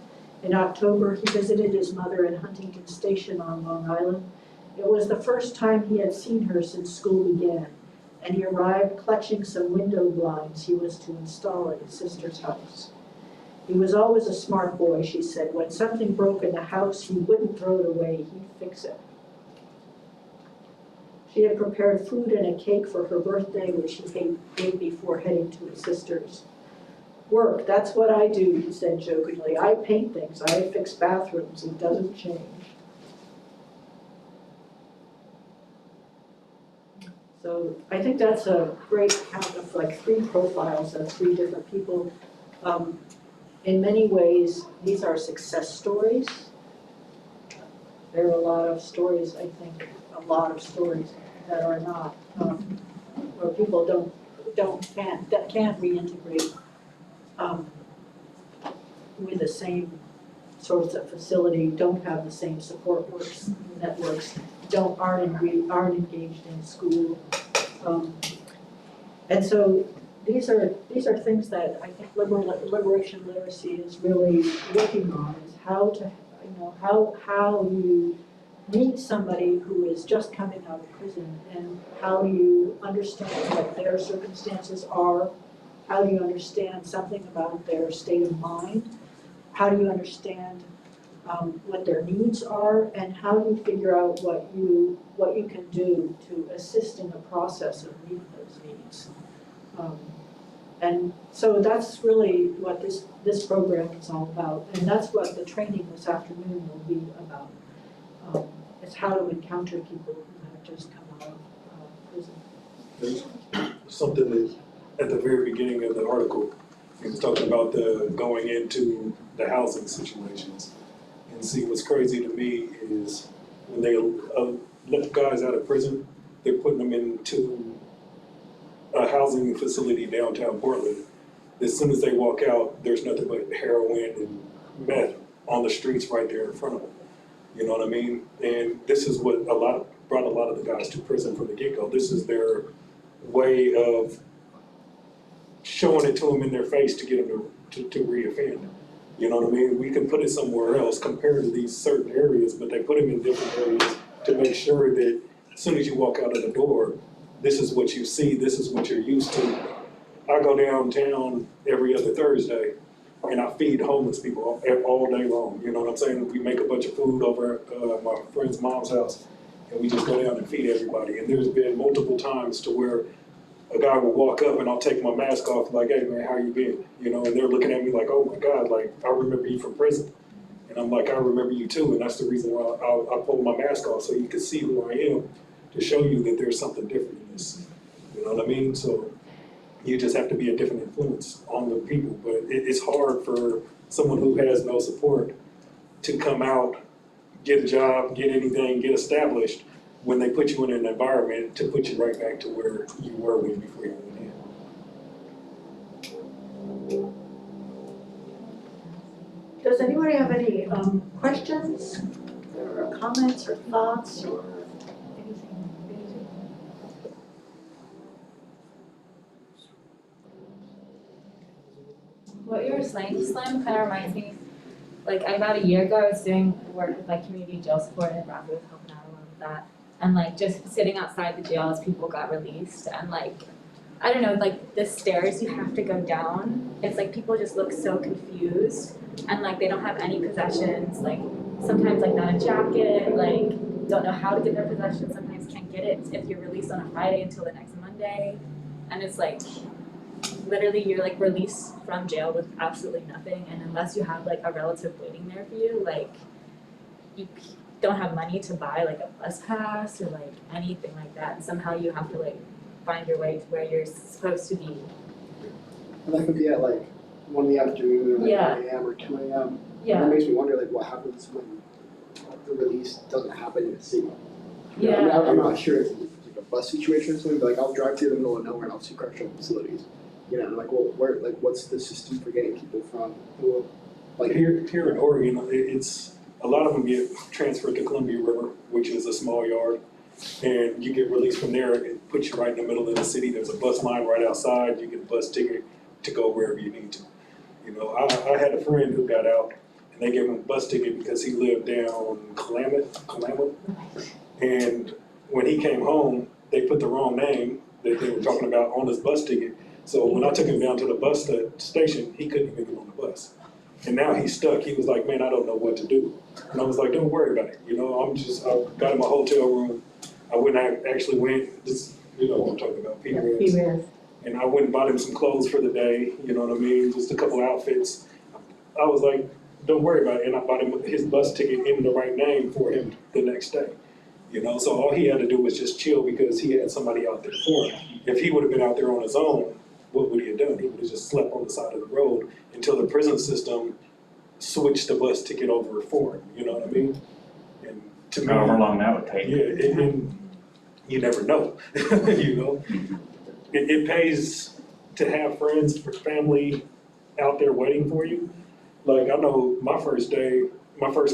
S1: In October, he visited his mother in Huntington Station on Long Island. It was the first time he had seen her since school began, and he arrived clutching some window blinds he was to install at his sister's house. He was always a smart boy, she said. When something broke in the house, he wouldn't throw it away, he'd fix it. She had prepared food and a cake for her birthday, which he ate before heading to his sister's. Work, that's what I do, he said jokingly. I paint things, I fix bathrooms, it doesn't change. So I think that's a great count of like 3 profiles of 3 different people. In many ways, these are success stories. There are a lot of stories, I think, that are not, where people can't reintegrate with the same sorts of facility, don't have the same support networks, aren't engaged in school. And so these are things that I think liberation literacy is really working on, is how to know, how you meet somebody who is just coming out of prison, and how do you understand what their circumstances are? How do you understand something about their state of mind? How do you understand what their needs are, and how do you figure out what you can do to assist in the process of meeting those needs? And so that's really what this program is all about, and that's what the training this afternoon will be about. It's how to encounter people who have just come out of prison.
S7: There's something that, at the very beginning of the article, it was talking about the going into the housing situations. And see, what's crazy to me is when they let guys out of prison, they're putting them into a housing facility downtown Portland. As soon as they walk out, there's nothing but heroin and meth on the streets right there in front of them. You know what I mean? And this is what brought a lot of the guys to prison from the get-go. This is their way of showing it to them in their face to get them to re-offend. You know what I mean? We can put it somewhere else compared to these certain areas, but they put them in different areas to make sure that as soon as you walk out of the door, this is what you see, this is what you're used to. I go downtown every other Thursday and I feed homeless people all day long, you know what I'm saying? We make a bunch of food over at my friend's mom's house and we just go down and feed everybody. And there's been multiple times to where a guy will walk up and I'll take my mask off like, hey man, how you been? You know, and they're looking at me like, oh my God, like I remember you from prison. And I'm like, I remember you too, and that's the reason why I pulled my mask off so you can see who I am, to show you that there's something different in this. You know what I mean? So you just have to be a different influence on the people. But it's hard for someone who has no support to come out, get a job, get anything, get established, when they put you in an environment to put you right back to where you were before you went in.
S1: Does anybody have any questions or comments or thoughts or anything?
S9: What you were saying, Slim, kind of reminds me, like about a year ago, I was doing work with like community jail support and Rafi was helping out a lot with that. And like just sitting outside the jail as people got released and like, I don't know, like the stairs you have to go down, it's like people just look so confused and like they don't have any possessions, like sometimes like not a jacket, like don't know how to get their possessions, sometimes can't get it if you're released on a Friday until the next Monday. And it's like, literally you're like released from jail with absolutely nothing, and unless you have like a relative waiting there for you, like you don't have money to buy like a bus pass or like anything like that, and somehow you have to like find your way to where you're supposed to be.
S10: And that could be at like 1 in the afternoon or like
S9: Yeah.
S10: 9 a.m. or 2 a.m. And
S9: Yeah,
S10: that makes me wonder like what happens when the release doesn't happen in the city. You know, I mean,
S9: yeah,
S10: I'm not sure if it's like a bus situation or something, but like I'll drive through the middle of nowhere and I'll see correctional facilities. You know, and I'm like, well, where, like, what's the system for getting people from, who, like,
S7: Here in Oregon, it's, a lot of them get transferred to Columbia River, which is a small yard. And you get released from there, it puts you right in the middle of the city. There's a bus line right outside. You get a bus ticket to go wherever you need to. You know, I had a friend who got out and they gave him a bus ticket because he lived down Klamath. And when he came home, they put the wrong name that they were talking about on his bus ticket. So when I took him down to the bus station, he couldn't even get on the bus. And now he's stuck. He was like, man, I don't know what to do. And I was like, don't worry about it. You know, I got him a hotel room. I actually went, this, you know what I'm talking about, Peter. And I went and bought him some clothes for the day, you know what I mean? Just a couple outfits. I was like, don't worry about it. And I bought him his bus ticket in the right name for him the next day. You know, so all he had to do was just chill because he had somebody out there for him. If he would have been out there on his own, what would he have done? He would have just slept on the side of the road until the prison system switched the bus ticket over for him, you know what I mean? And to me,
S6: However long that would take.
S7: yeah, and you never know, you know? It pays to have friends, family out there waiting for you. Like, I know my first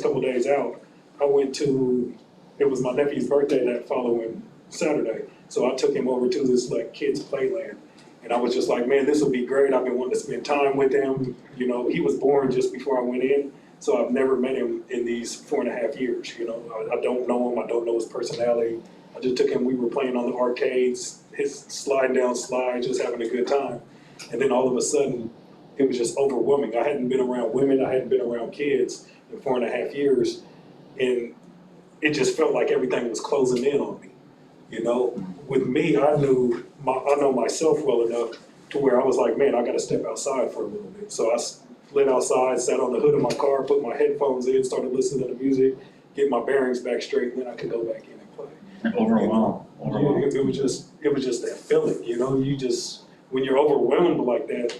S7: couple days out, I went to, it was my nephew's birthday that following Saturday. So I took him over to this like kids playland. And I was just like, man, this will be great. I've been wanting to spend time with him. You know, he was born just before I went in. So I've never met him in these 4.5 years, you know. I don't know him, I don't know his personality. I just took him, we were playing on the arcades, his sliding down slides, just having a good time. And then all of a sudden, it was just overwhelming. I hadn't been around women, I hadn't been around kids in 4.5 years. And it just felt like everything was closing in on me, you know? With me, I know myself well enough to where I was like, man, I gotta step outside for a little bit. So I went outside, sat on the hood of my car, put my headphones in, started listening to music, get my bearings back straight, and then I could go back in and play.
S6: Overwhelmed.
S7: Yeah, it was just that feeling, you know, when you're overwhelmed like that,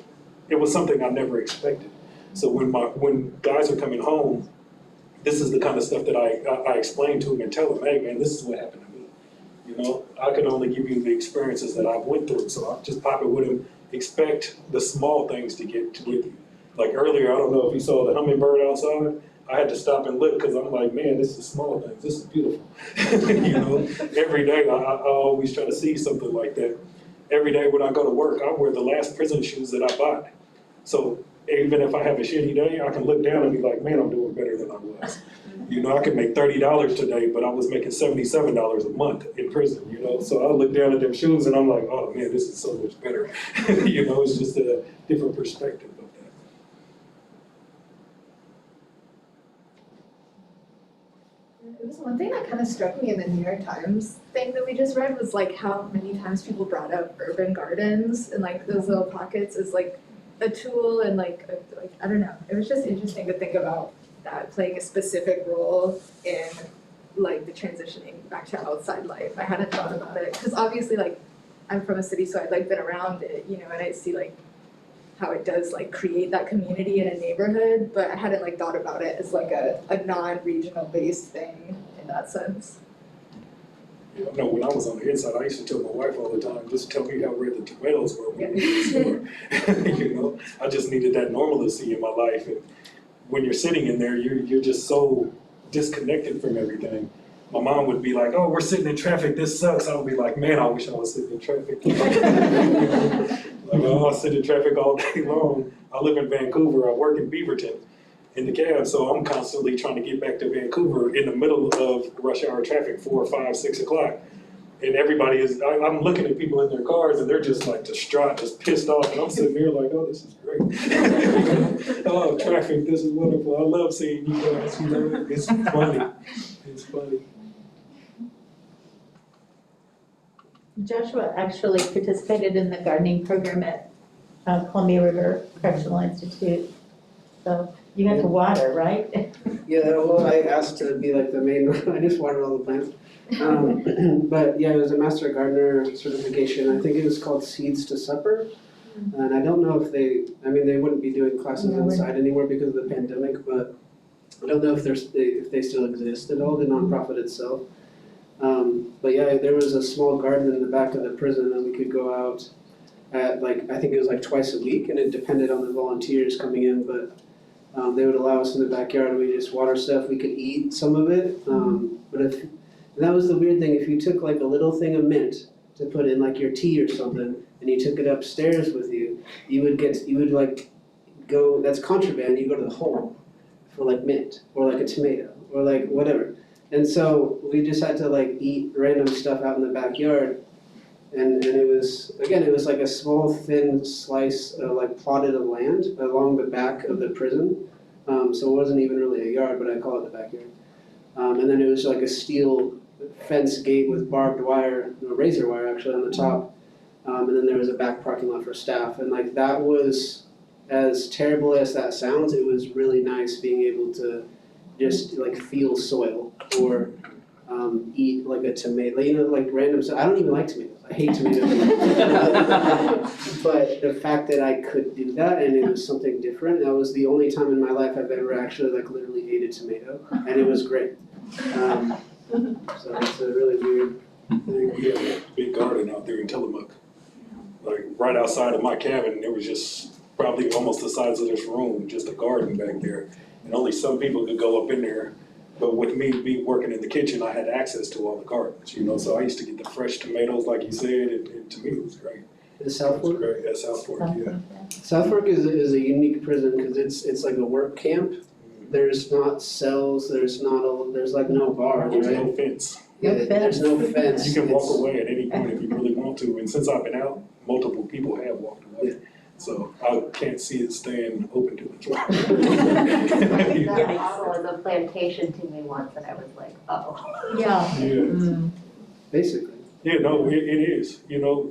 S7: it was something I never expected. So when guys are coming home, this is the kind of stuff that I explain to them and tell them, hey man, this is what happened to me. You know, I can only give you the experiences that I've went through, so I just pop it with them. Expect the small things to get with you. Like earlier, I don't know if you saw the hummingbird outside. I had to stop and look because I'm like, man, this is small things. This is beautiful. You know, every day I always try to see something like that. Every day when I go to work, I wear the last prison shoes that I bought. So even if I have a shitty day, I can look down and be like, man, I'm doing better than I was. You know, I could make $30 today, but I was making $77 a month in prison, you know? So I look down at them shoes and I'm like, oh man, this is so much better. You know, it's just a different perspective of that.
S4: It was one thing that kind of struck me in the New York Times thing that we just read was like how many times people brought up urban gardens and like those little pockets as like a tool and like I don't know. It was just interesting to think about that playing a specific role in like the transitioning back to outside life. I hadn't thought about it because obviously like I'm from a city, so I'd like been around it, you know, and I see like how it does like create that community in a neighborhood, but I hadn't like thought about it as like a non-regional based thing in that sense.
S7: You know, when I was on the inside, I used to tell my wife all the time, just tell me how red the tomatoes were when we were in the store. You know, I just needed that normalcy in my life. And when you're sitting in there, you're just so disconnected from everything. My mom would be like, oh, we're sitting in traffic, this sucks. I would be like, man, I wish I was sitting in traffic. Like, oh, I sit in traffic all day long. I live in Vancouver, I work in Beaverton in the cab, so I'm constantly trying to get back to Vancouver in the middle of rush hour traffic, 4, 5, 6 o'clock. And everybody is, I'm looking at people in their cars and they're just like distraught, just pissed off. And I'm sitting there like, oh, this is great. Oh, traffic, this is wonderful. I love seeing you guys, you know, it's funny. It's funny.
S3: Joshua actually participated in the gardening program at Columbia River Correctional Institute. So you had to water, right?
S2: Yeah, well, I asked to be like the main, I just watered all the plants. But yeah, it was a master gardener certification. I think it was called Seeds to Supper. And I don't know if they wouldn't be doing classes inside anymore because of the pandemic, but I don't know if they still exist at all, the nonprofit itself. But yeah, there was a small garden in the back of the prison and we could go out at like, I think it was like twice a week, and it depended on the volunteers coming in, but they would allow us in the backyard and we just water stuff. We could eat some of it, but and that was the weird thing, if you took like a little thing of mint to put in like your tea or something, and you took it upstairs with you, you would like go, that's contraband, you go to the hole for like mint, or like a tomato, or like whatever. And so we just had to like eat random stuff out in the backyard. And it was like a small thin slice like plotted of land along the back of the prison. So it wasn't even really a yard, but I call it the backyard. And then it was like a steel fence gate with barbed wire, no, razor wire actually on the top. And then there was a back parking lot for staff. And like that was, as terrible as that sounds, it was really nice being able to just like feel soil or eat like a tomato, you know, like random stuff. I don't even like tomatoes. I hate tomatoes. But the fact that I could do that and it was something different, that was the only time in my life I've ever actually like literally ate a tomato, and it was great. So it's a really weird thing.
S7: We have a big garden out there in Tillamook. Like right outside of my cabin, there was just probably almost the size of this room, just a garden back there. And only some people could go up in there. But with me working in the kitchen, I had access to all the gardens, you know, so I used to get the fresh tomatoes, like you said, and to me it was great.
S2: The South Fork?
S7: Great, yeah, South Fork, yeah.
S2: South Fork is a unique prison because it's like a work camp, there's not cells, there's like no bars,
S7: There's
S2: right?
S7: no fence.
S2: Yeah, there's no fence.
S7: You can walk
S2: It's-
S7: away at any point if you really want to, and since I've been out, multiple people have walked away. So I can't see it staying open too much longer.
S11: That model of the plantation to me once, and I was like, oh.
S3: Yeah.
S7: Yeah,
S2: Basically.
S7: yeah, no, it is, you know,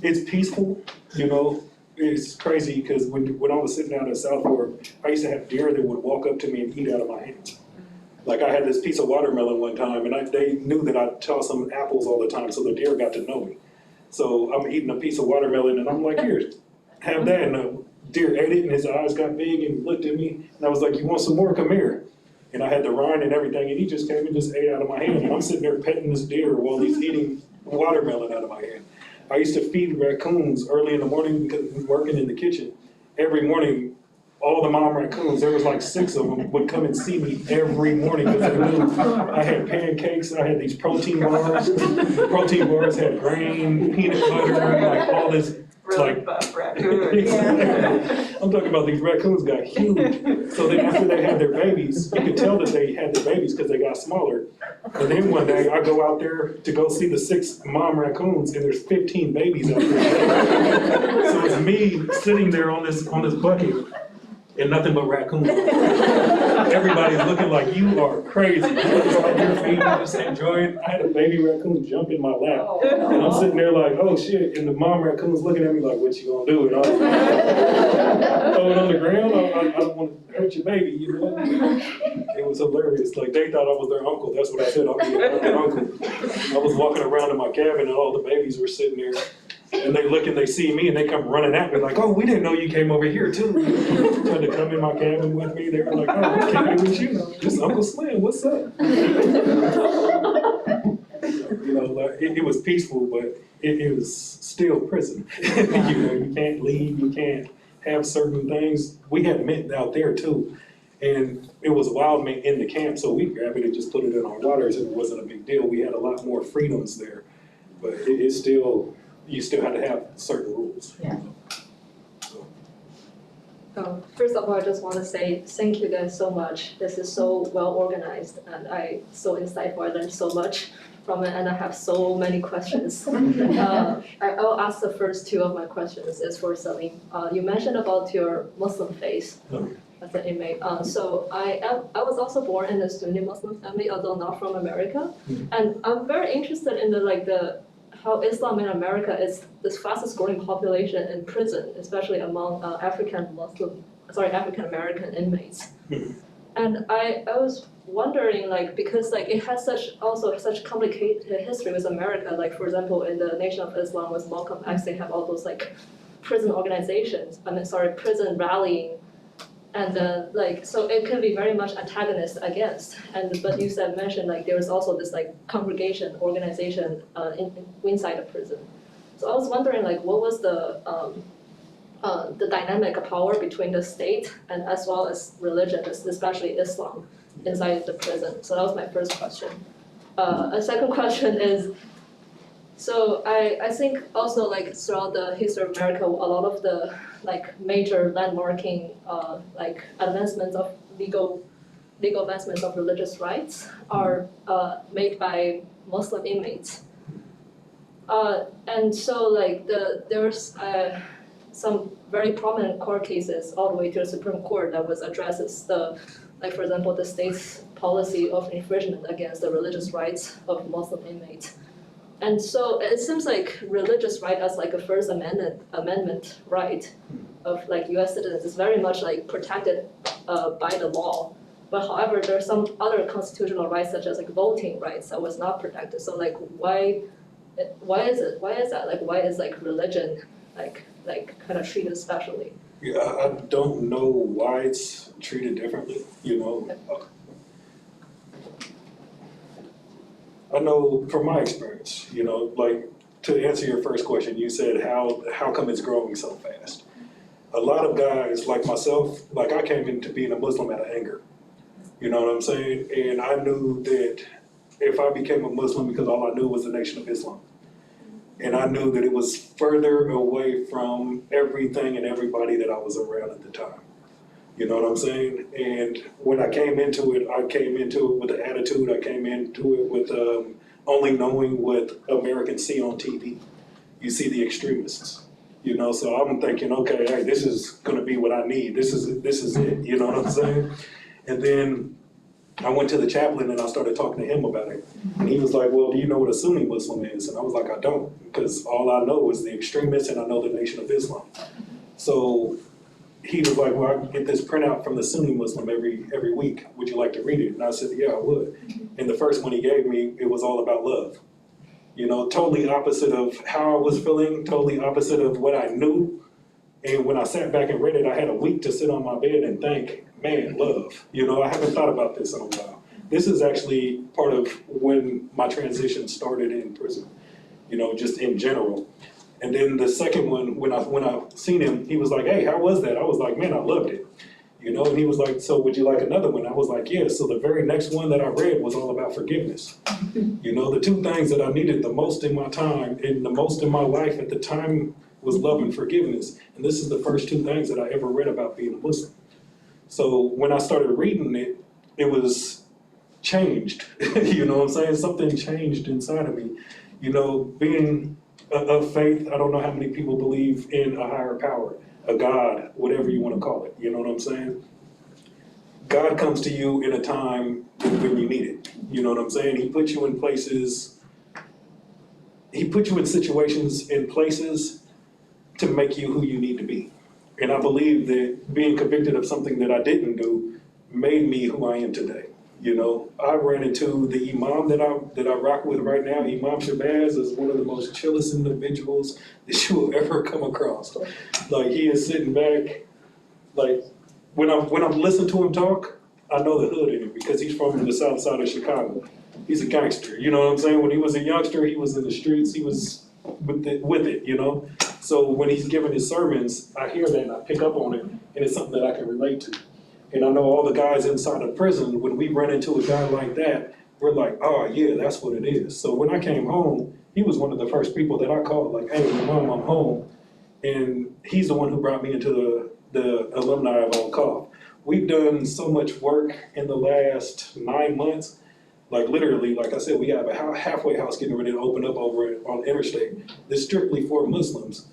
S7: it's peaceful, you know. It's crazy, because when I was sitting out in South Fork, I used to have deer that would walk up to me and eat out of my hands. Like I had this piece of watermelon one time, and they knew that I tossed them apples all the time, so the deer got to know me. So I'm eating a piece of watermelon, and I'm like, here, have that, and the deer ate it, and his eyes got big and looked at me, and I was like, you want some more? Come here. And I had the rind and everything, and he just came and just ate out of my hand, and I'm sitting there petting this deer while he's eating watermelon out of my hand. I used to feed raccoons early in the morning because working in the kitchen. Every morning, all the mom raccoons, there was like 6 of them, would come and see me every morning because they knew I had pancakes, I had these protein bars. Protein bars had grain, peanut butter, like all this.
S8: Really
S7: Like-
S8: buff raccoons.
S7: I'm talking about these raccoons got huge. So then after they had their babies, you could tell that they had their babies because they got smaller. And then one day I go out there to go see the 6 mom raccoons, and there's 15 babies out there. So it's me sitting there on this bucket and nothing but raccoons. Everybody's looking like, you are crazy. I'm just like, you're feeding, just enjoying. I had a baby raccoon jump in my lap. And I'm sitting there like, oh shit, and the mom raccoon's looking at me like, what you gonna do? And I'm throw it on the ground, I don't want to hurt your baby, you know? It was hilarious, like they thought I was their uncle, that's what I said, I'm their uncle. I was walking around in my cabin and all the babies were sitting there, and they look and they see me and they come running at me like, oh, we didn't know you came over here too. Tried to come in my cabin with me, they were like, oh, we came in with you, this is Uncle Slim, what's up? You know, like, it was peaceful, but it was still prison. You know, you can't leave, you can't have certain things. We had mint out there too, and it was wild mint in the camp, so we grabbed it and just put it in our waters, and it wasn't a big deal. We had a lot more freedoms there, but it's still, you still had to have certain rules.
S3: Yeah.
S12: First of all, I just want to say thank you guys so much. This is so well organized and so insightful. I learned so much from it, and I have so many questions. I'll ask the first 2 of my questions is for Salim. You mentioned about your Muslim faith as an inmate. So I was also born in a Sunni Muslim family, although not from America. And I'm very interested in how Islam in America is the fastest growing population in prison, especially among African American inmates. And I was wondering, like, because like it has such complicated history with America. Like, for example, in the Nation of Islam with Malcolm X, they have all those like prison prison rallying. And so it can be very much antagonist against. But you mentioned like there is also this like congregation organization inside a prison. So I was wondering like what was the dynamic of power between the state and as well as religion, especially Islam, inside the prison. So that was my first question. A second question is, so I think also like throughout the history of America, a lot of the like major landmarking like advancements of legal advancements of religious rights are made by Muslim inmates. And so like there's some very prominent court cases all the way to the Supreme Court that addresses like for example the state's policy of infringement against the religious rights of Muslim inmates. And so it seems like religious right as like a First Amendment right of like U.S. citizens is very much like protected by the law. But however, there are some other constitutional rights such as like voting rights that was not protected. So like why is that? Like why is like religion like kind of treated specially?
S7: Yeah, I don't know why it's treated differently, you know. I know from my experience, you know, like to answer your first question, you said how come it's growing so fast? A lot of guys like myself, like I came into being a Muslim out of anger. You know what I'm saying? And I knew that if I became a Muslim because all I knew was the Nation of Islam. And I knew that it was further away from everything and everybody that I was around at the time. You know what I'm saying? And when I came into it with an attitude. I came into it with only knowing what Americans see on TV. You see the extremists, you know, so I'm thinking, okay, hey, this is gonna be what I need. This is it, you know what I'm saying? And then I went to the chaplain and I started talking to him about it. And he was like, well, do you know what a Sunni Muslim is? And I was like, I don't, because all I know is the extremists and I know the Nation of Islam. So he was like, well, I can get this printout from the Sunni Muslim every week. Would you like to read it? And I said, yeah, I would. And the first one he gave me, it was all about love. You know, totally opposite of how I was feeling, totally opposite of what I knew. And when I sat back and read it, I had a week to sit on my bed and think, man, love. You know, I haven't thought about this in a while. This is actually part of when my transition started in prison, you know, just in general. And then the second one, when I seen him, he was like, hey, how was that? I was like, man, I loved it. You know, and he was like, so would you like another one? I was like, yeah. So the very next one that I read was all about forgiveness. You know, the two things that I needed the most in my time and the most in my life at the time was love and forgiveness. And this is the first two things that I ever read about being a Muslim. So when I started reading it, it was changed. You know what I'm saying? Something changed inside of me. You know, being of faith, I don't know how many people believe in a higher power, a God, whatever you want to call it. You know what I'm saying? God comes to you in a time when you need it. You know what I'm saying? He puts you in places, he puts you in situations and places to make you who you need to be. And I believe that being convicted of something that I didn't do made me who I am today. You know, I ran into the imam that I rock with right now. Imam Shabazz is one of the most chillest individuals that you will ever come across. Like, he is sitting back, like, when I'm listening to him talk, I know the hood in him because he's from the south side of Chicago. He's a gangster, you know what I'm saying? When he was a youngster, he was in the streets, he was with it, you know? So when he's giving his sermons, I hear that and I pick up on it, and it's something that I can relate to. And I know all the guys inside of prison, when we run into a guy like that, we're like, oh yeah, that's what it is. So when I came home, he was one of the first people that I called, like, hey, Mom, I'm home. And he's the one who brought me into the alumni of On Call. We've done so much work in the last 9 months. Like, literally, like I said, we have a halfway house getting ready to open up over on Interstate. It's strictly for Muslims.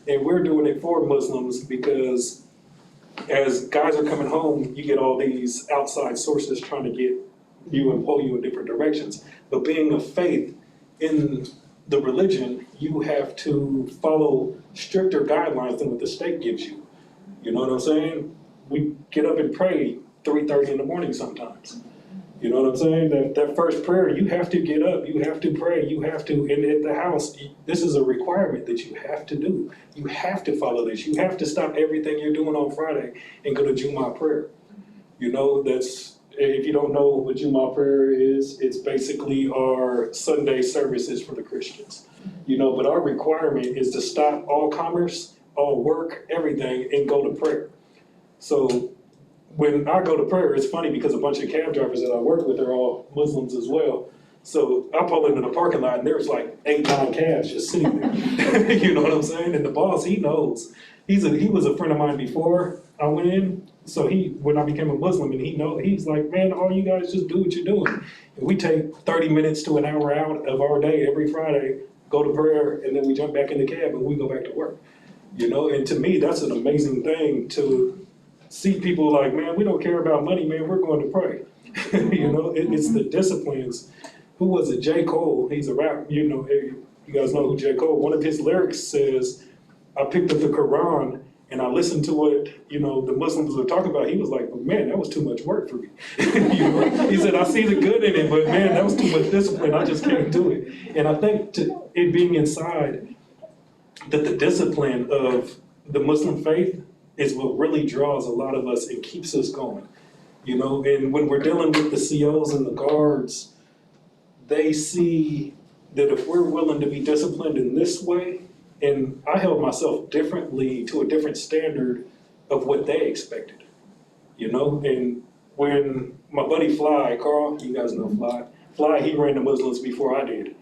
S7: And we're doing it for Muslims because as guys are coming home, you get all these outside sources trying to get you and pull you in different directions. But being of faith in the religion, you have to follow stricter guidelines than what the state gives you. You know what I'm saying? We get up and pray 3:30 in the morning sometimes. You know what I'm saying? That first prayer, you have to get up, you have to pray, you have to, and at the house, this is a requirement that you have to do. You have to follow this. You have to stop everything you're doing on Friday and go to Jummah prayer. You know, that's, if you don't know what Jummah prayer is, it's basically our Sunday services for the Christians. You know, but our requirement is to stop all commerce, all work, everything, and go to prayer. So when I go to prayer, it's funny because a bunch of cab drivers that I work with are all Muslims as well. So I pull into the parking lot and there's like 8, 9 cabs just sitting there. You know what I'm saying? And the boss, he knows. He was a friend of mine before I went in. So when I became a Muslim, and he's like, man, all you guys just do what you're doing. And we take 30 minutes to an hour out of our day every Friday, go to prayer, and then we jump back in the cab and we go back to work. You know, and to me, that's an amazing thing to see people like, man, we don't care about money, man, we're going to pray. You know, it's the disciplines. Who was it? J. Cole, he's a rapper, you know, you guys know who J. Cole, one of his lyrics says, I picked up the Quran and I listened to what, you know, the Muslims were talking about. He was like, man, that was too much work for me. You know? He said, I see the good in it, but man, that was too much discipline, I just can't do it. And I think it being inside, that the discipline of the Muslim faith is what really draws a lot of us and keeps us going, you know? And when we're dealing with the COs and the guards, they see that if we're willing to be disciplined in this way, and I held myself differently to a different standard of what they expected, you know? And when my buddy Fly, Carl, you guys know Fly, he ran the Muslims before I did.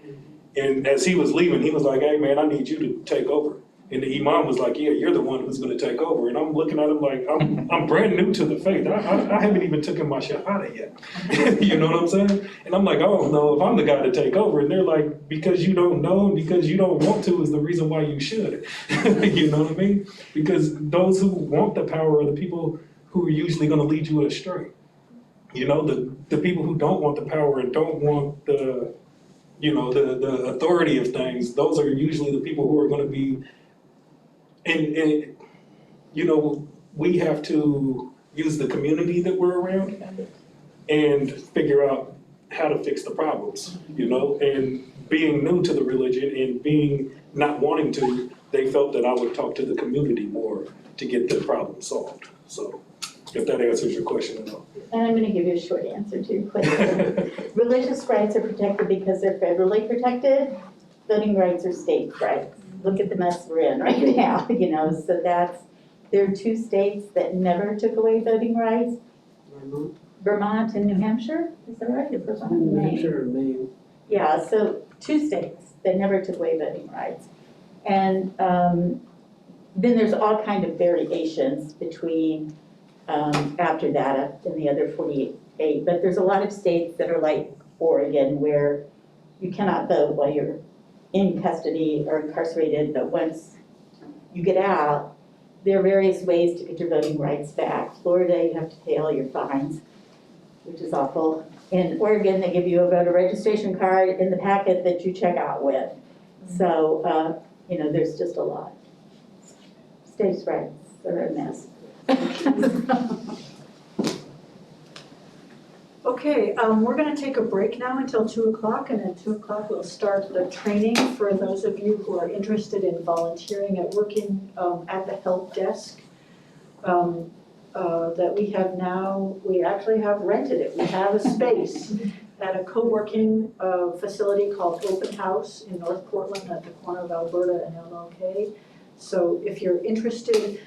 S7: And as he was leaving, he was like, hey man, I need you to take over. And the imam was like, yeah, you're the one who's gonna take over. And I'm looking at him like, I'm brand new to the faith. I haven't even taken my shahada yet. You know what I'm saying? And I'm like, I don't know if I'm the guy to take over. And they're like, because you don't know and because you don't want to is the reason why you should. You know what I mean? Because those who want the power are the people who are usually gonna lead you astray. You know, the people who don't want the power and don't want the authority of things, those are usually the people who are gonna be, and you know, we have to use the community that we're around and figure out how to fix the problems, you know? And being new to the religion and being not wanting to, they felt that I would talk to the community more to get the problem solved. So if that answers your question at all.
S3: And I'm gonna give you a short answer to your question. Religious rights are protected because they're federally protected. Voting rights are state rights. Look at the mess we're in right now, you know, so there are 2 states that never took away voting rights. Vermont and New Hampshire, is that right? Vermont and
S2: New
S3: Maine.
S2: Hampshire or Maine.
S3: Yeah, so 2 states that never took away voting rights. And then there's all kind of variations between after that in the other 48. But there's a lot of states that are like Oregon where you cannot vote while you're in custody or incarcerated, but once you get out, there are various ways to get your voting rights back. Florida, you have to pay all your fines, which is awful. In Oregon, they give you a voter registration card in the packet that you check out with. So, you know, there's just a lot. States' rights are a mess.
S1: Okay, we're gonna take a break now until 2 o'clock, and at 2 o'clock we'll start the training for those of you who are interested in volunteering at working at the help desk that we have now. We actually have rented it. We have a space at a co-working facility called Open House in North Portland at the corner of Alberta and MLK. So if you're interested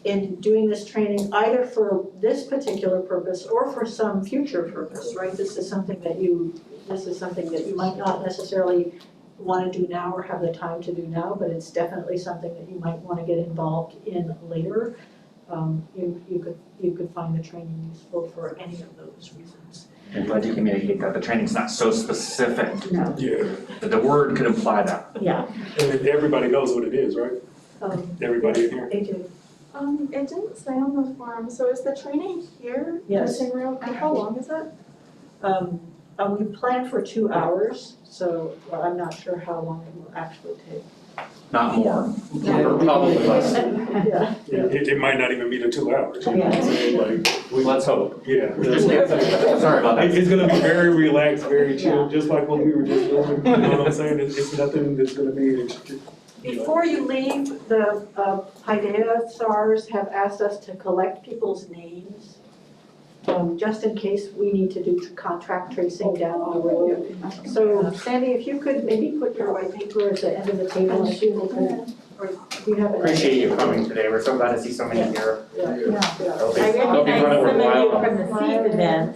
S1: in doing this training, either for this particular purpose or for some future purpose, right? This is something that you might not necessarily want to do now or have the time to do now, but it's definitely something that you might want to get involved in later. You could find the training useful for any of those reasons.
S6: I'm glad you communicate that the training's not so specific.
S3: No,
S7: Yeah,
S6: That the word could imply that.
S3: yeah.
S7: and everybody knows what it is, right? Everybody in here?
S1: AJ.
S13: It didn't say on the form, so is the training here?
S1: Yes.
S13: In real, how long is it?
S1: We planned for 2 hours, so I'm not sure how long it will actually take.
S6: Not more, or probably less.
S1: Yeah.
S7: It might not even be the 2 hours, you know what I'm saying? Like,
S6: Let's hope.
S7: yeah.
S6: Sorry about that.
S7: It's gonna be very relaxed, very chill, just like what we were just doing, you know what I'm saying? It's nothing that's gonna be, you know.
S1: Before you leave, the Paideia SARS have asked us to collect people's names, just in case we need to do contract tracing down the road. So Sandy, if you could maybe put your white paper at the end of the table, and she will, or do you have it?
S6: Appreciate you coming today. We're so glad to see so many here.
S1: Yeah.
S6: It'll be-
S3: I
S6: it'll be
S3: recognize
S6: fun
S3: some
S6: for a
S3: of you
S6: while.
S3: from the seed event.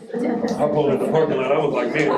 S7: I pulled in the parking lot, I was like, man,